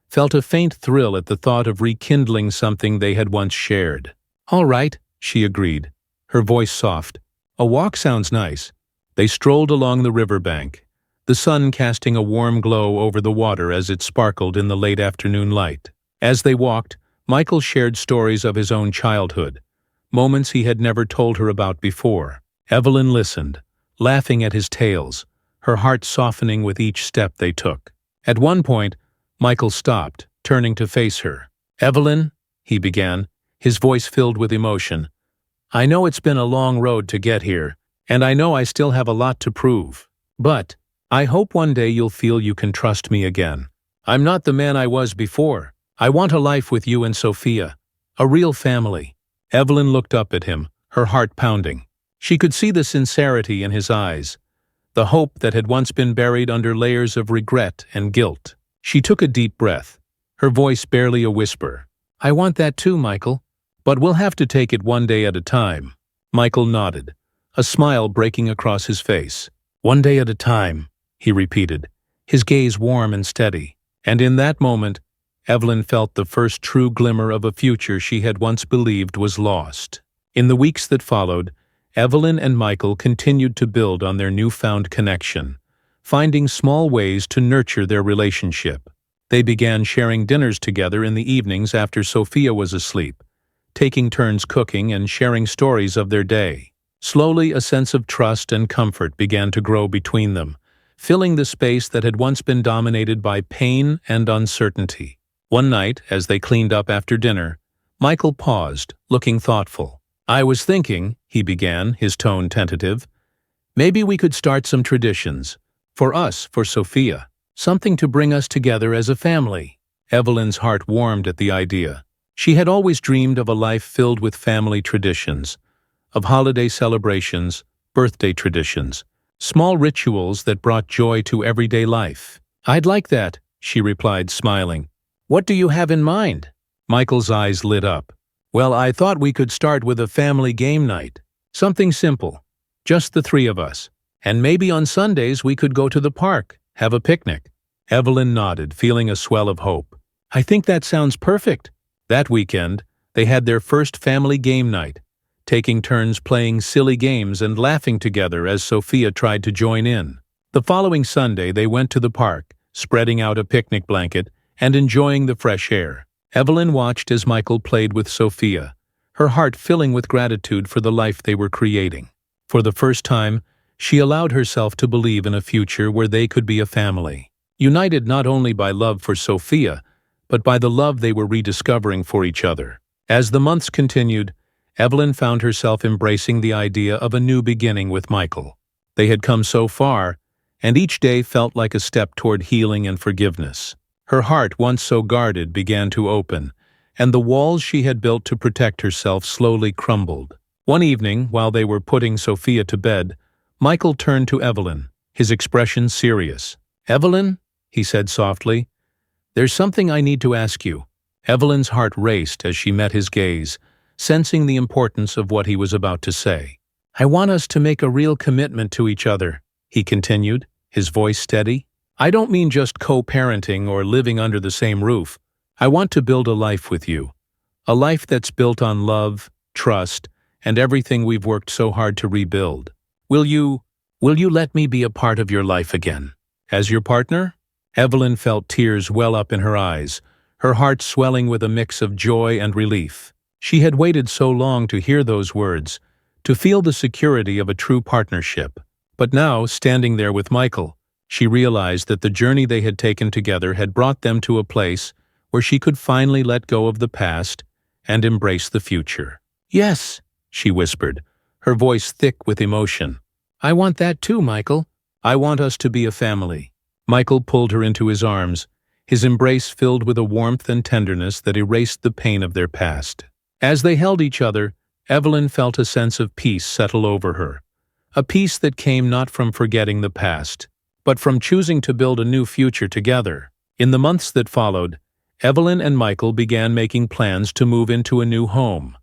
felt a faint thrill at the thought of rekindling something they had once shared. "All right," she agreed, her voice soft. "A walk sounds nice." They strolled along the riverbank, the sun casting a warm glow over the water as it sparkled in the late afternoon light. As they walked, Michael shared stories of his own childhood, moments he had never told her about before. Evelyn listened, laughing at his tales, her heart softening with each step they took. At one point, Michael stopped, turning to face her. "Evelyn," he began, his voice filled with emotion, "I know it's been a long road to get here, and I know I still have a lot to prove. But I hope one day you'll feel you can trust me again. I'm not the man I was before. I want a life with you and Sophia, a real family." Evelyn looked up at him, her heart pounding. She could see the sincerity in his eyes, the hope that had once been buried under layers of regret and guilt. She took a deep breath, her voice barely a whisper. "I want that too, Michael, but we'll have to take it one day at a time." Michael nodded, a smile breaking across his face. "One day at a time," he repeated, his gaze warm and steady. And in that moment, Evelyn felt the first true glimmer of a future she had once believed was lost. In the weeks that followed, Evelyn and Michael continued to build on their newfound connection, finding small ways to nurture their relationship. They began sharing dinners together in the evenings after Sophia was asleep, taking turns cooking and sharing stories of their day. Slowly, a sense of trust and comfort began to grow between them, filling the space that had once been dominated by pain and uncertainty. One night, as they cleaned up after dinner, Michael paused, looking thoughtful. "I was thinking," he began, his tone tentative, "maybe we could start some traditions. For us, for Sophia. Something to bring us together as a family." Evelyn's heart warmed at the idea. She had always dreamed of a life filled with family traditions, of holiday celebrations, birthday traditions, small rituals that brought joy to everyday life. "I'd like that," she replied, smiling. "What do you have in mind?" Michael's eyes lit up. "Well, I thought we could start with a family game night. Something simple. Just the three of us. And maybe on Sundays we could go to the park, have a picnic." Evelyn nodded, feeling a swell of hope. "I think that sounds perfect." That weekend, they had their first family game night, taking turns playing silly games and laughing together as Sophia tried to join in. The following Sunday, they went to the park, spreading out a picnic blanket and enjoying the fresh air. Evelyn watched as Michael played with Sophia, her heart filling with gratitude for the life they were creating. For the first time, she allowed herself to believe in a future where they could be a family, united not only by love for Sophia, but by the love they were rediscovering for each other. As the months continued, Evelyn found herself embracing the idea of a new beginning with Michael. They had come so far, and each day felt like a step toward healing and forgiveness. Her heart, once so guarded, began to open, and the walls she had built to protect herself slowly crumbled. One evening, while they were putting Sophia to bed, Michael turned to Evelyn, his expression serious. "Evelyn," he said softly, "there's something I need to ask you." Evelyn's heart raced as she met his gaze, sensing the importance of what he was about to say. "I want us to make a real commitment to each other," he continued, his voice steady. "I don't mean just co-parenting or living under the same roof. I want to build a life with you. A life that's built on love, trust, and everything we've worked so hard to rebuild. Will you let me be a part of your life again? As your partner?" Evelyn felt tears well up in her eyes, her heart swelling with a mix of joy and relief. She had waited so long to hear those words, to feel the security of a true partnership. But now, standing there with Michael, she realized that the journey they had taken together had brought them to a place where she could finally let go of the past and embrace the future. "Yes," she whispered, her voice thick with emotion. "I want that too, Michael. I want us to be a family." Michael pulled her into his arms, his embrace filled with a warmth and tenderness that erased the pain of their past. As they held each other, Evelyn felt a sense of peace settle over her, a peace that came not from forgetting the past, but from choosing to build a new future together. In the months that followed, Evelyn and Michael began making plans to move into a new home,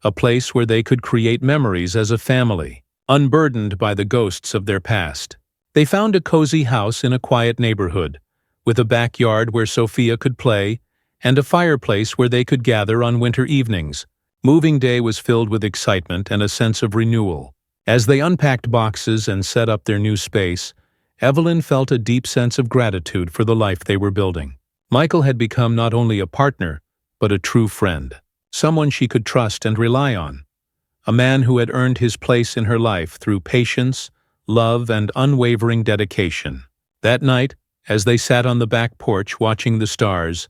a place where they could create memories as a family, unburdened by the ghosts of their past. They found a cozy house in a quiet neighborhood, with a backyard where Sophia could play, and a fireplace where they could gather on winter evenings. Moving day was filled with excitement and a sense of renewal. As they unpacked boxes and set up their new space, Evelyn felt a deep sense of gratitude for the life they were building. Michael had become not only a partner, but a true friend, someone she could trust and rely on, a man who had earned his place in her life through patience, love, and unwavering dedication. That night, as they sat on the back porch watching the stars,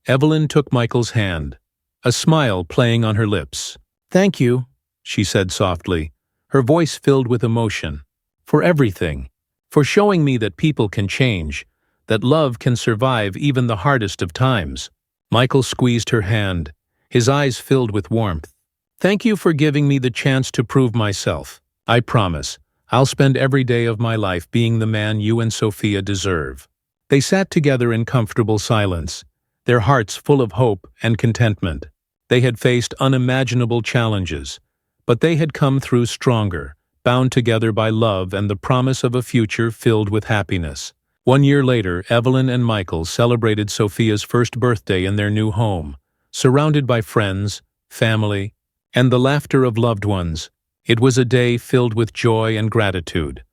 Evelyn took Michael's hand, a smile playing on her lips. "Thank you," she said softly, her voice filled with emotion, "for everything. For showing me that people can change, that love can survive even the hardest of times." Michael squeezed her hand, his eyes filled with warmth. "Thank you for giving me the chance to prove myself. I promise, I'll spend every day of my life being the man you and Sophia deserve." They sat together in comfortable silence, their hearts full of hope and contentment. They had faced unimaginable challenges, but they had come through stronger, bound together by love and the promise of a future filled with happiness. 1 year later, Evelyn and Michael celebrated Sophia's first birthday in their new home, surrounded by friends, family, and the laughter of loved ones. It was a day filled with joy and gratitude,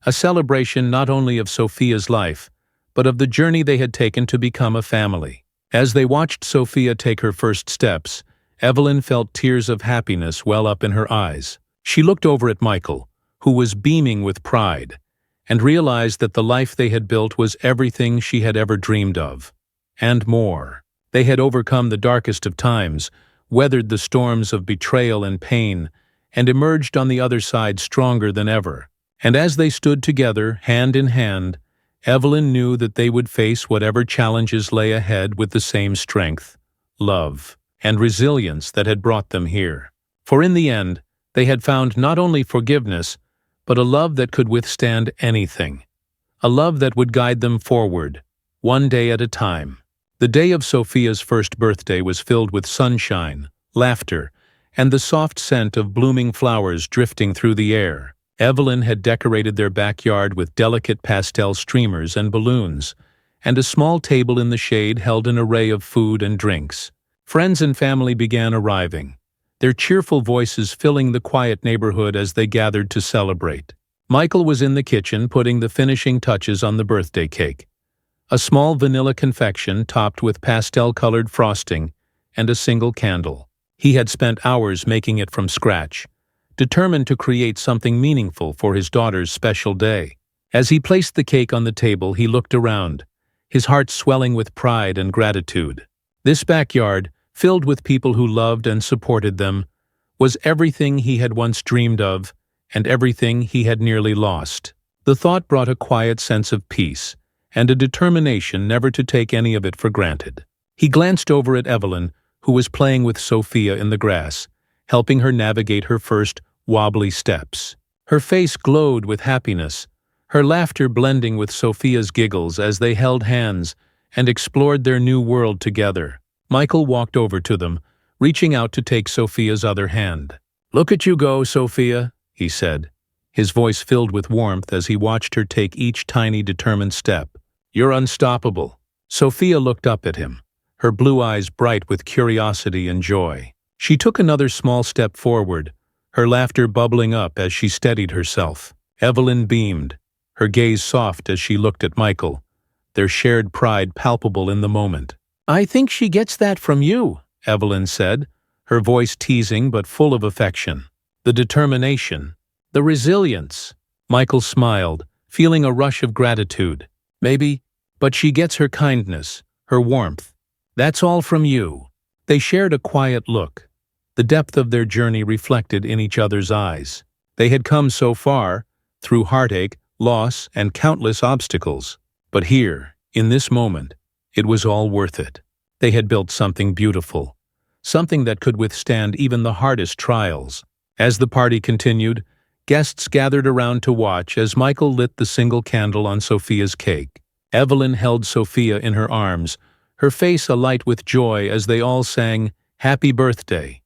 a celebration not only of Sophia's life, but of the journey they had taken to become a family. As they watched Sophia take her first steps, Evelyn felt tears of happiness well up in her eyes. She looked over at Michael, who was beaming with pride, and realized that the life they had built was everything she had ever dreamed of. And more. They had overcome the darkest of times, weathered the storms of betrayal and pain, and emerged on the other side stronger than ever. And as they stood together, hand in hand, Evelyn knew that they would face whatever challenges lay ahead with the same strength, love, and resilience that had brought them here. For in the end, they had found not only forgiveness, but a love that could withstand anything. A love that would guide them forward, one day at a time. The day of Sophia's first birthday was filled with sunshine, laughter, and the soft scent of blooming flowers drifting through the air. Evelyn had decorated their backyard with delicate pastel streamers and balloons, and a small table in the shade held an array of food and drinks. Friends and family began arriving, their cheerful voices filling the quiet neighborhood as they gathered to celebrate. Michael was in the kitchen putting the finishing touches on the birthday cake. A small vanilla confection topped with pastel-colored frosting and a single candle. He had spent hours making it from scratch, determined to create something meaningful for his daughter's special day. As he placed the cake on the table, he looked around, his heart swelling with pride and gratitude. This backyard, filled with people who loved and supported them, was everything he had once dreamed of and everything he had nearly lost. The thought brought a quiet sense of peace and a determination never to take any of it for granted. He glanced over at Evelyn, who was playing with Sophia in the grass, helping her navigate her first wobbly steps. Her face glowed with happiness, her laughter blending with Sophia's giggles as they held hands and explored their new world together. Michael walked over to them, reaching out to take Sophia's other hand. "Look at you go, Sophia," he said, his voice filled with warmth as he watched her take each tiny, determined step. "You're unstoppable." Sophia looked up at him, her blue eyes bright with curiosity and joy. She took another small step forward, her laughter bubbling up as she steadied herself. Evelyn beamed, her gaze soft as she looked at Michael, their shared pride palpable in the moment. "I think she gets that from you," Evelyn said, her voice teasing but full of affection. "The determination, the resilience." Michael smiled, feeling a rush of gratitude. "Maybe, but she gets her kindness, her warmth. That's all from you." They shared a quiet look, the depth of their journey reflected in each other's eyes. They had come so far, through heartache, loss, and countless obstacles. But here, in this moment, it was all worth it. They had built something beautiful, something that could withstand even the hardest trials. As the party continued, guests gathered around to watch as Michael lit the single candle on Sophia's cake. Evelyn held Sophia in her arms, her face alight with joy as they all sang, "Happy Birthday."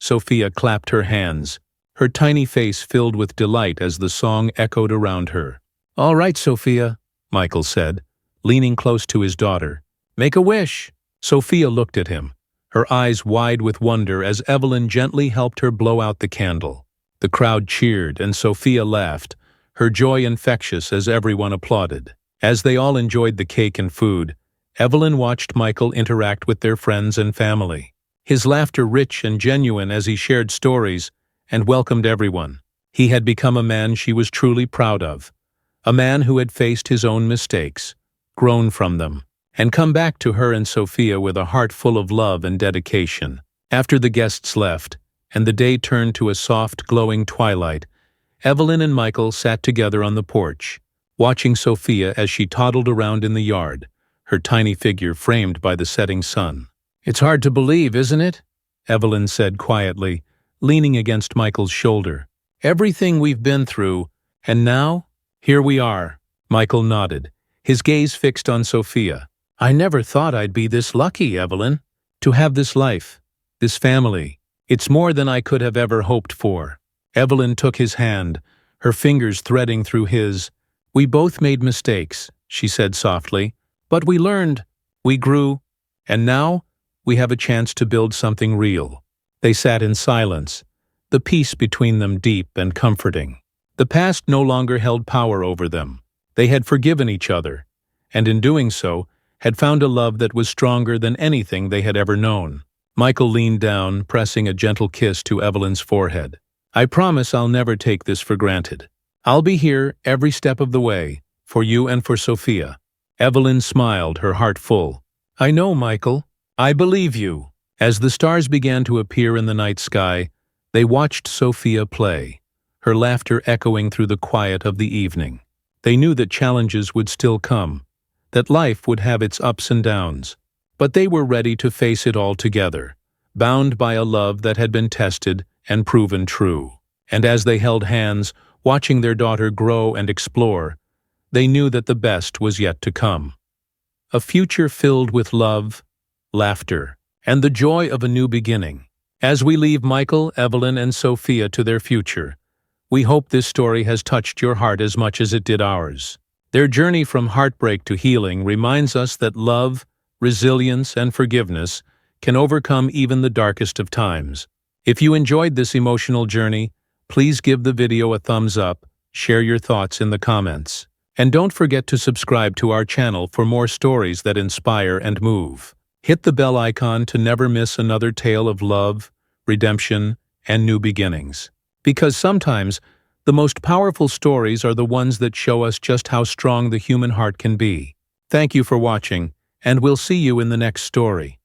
Sophia clapped her hands, her tiny face filled with delight as the song echoed around her. "All right, Sophia," Michael said, leaning close to his daughter. "Make a wish." Sophia looked at him, her eyes wide with wonder as Evelyn gently helped her blow out the candle. The crowd cheered and Sophia laughed, her joy infectious as everyone applauded. As they all enjoyed the cake and food, Evelyn watched Michael interact with their friends and family. His laughter rich and genuine as he shared stories and welcomed everyone. He had become a man she was truly proud of, a man who had faced his own mistakes, grown from them, and come back to her and Sophia with a heart full of love and dedication. After the guests left, and the day turned to a soft, glowing twilight, Evelyn and Michael sat together on the porch, watching Sophia as she toddled around in the yard, her tiny figure framed by the setting sun. "It's hard to believe, isn't it?" Evelyn said quietly, leaning against Michael's shoulder. "Everything we've been through, and now, here we are." Michael nodded, his gaze fixed on Sophia. "I never thought I'd be this lucky, Evelyn. To have this life, this family. It's more than I could have ever hoped for." Evelyn took his hand, her fingers threading through his. "We both made mistakes," she said softly, "but we learned, we grew, and now we have a chance to build something real." They sat in silence, the peace between them deep and comforting. The past no longer held power over them. They had forgiven each other, and in doing so, had found a love that was stronger than anything they had ever known. Michael leaned down, pressing a gentle kiss to Evelyn's forehead. "I promise I'll never take this for granted. I'll be here every step of the way, for you and for Sophia." Evelyn smiled, her heart full. "I know, Michael. I believe you." As the stars began to appear in the night sky, they watched Sophia play, her laughter echoing through the quiet of the evening. They knew that challenges would still come, that life would have its ups and downs, but they were ready to face it all together, bound by a love that had been tested and proven true. And as they held hands, watching their daughter grow and explore, they knew that the best was yet to come. A future filled with love, laughter, and the joy of a new beginning. As we leave Michael, Evelyn, and Sophia to their future, we hope this story has touched your heart as much as it did ours. Their journey from heartbreak to healing reminds us that love, resilience, and forgiveness can overcome even the darkest of times. If you enjoyed this emotional journey, please give the video a thumbs up, share your thoughts in the comments, and don't forget to subscribe to our channel for more stories that inspire and move. Hit the bell icon to never miss another tale of love, redemption, and new beginnings. Because sometimes, the most powerful stories are the ones that show us just how strong the human heart can be. Thank you for watching, and we'll see you in the next story.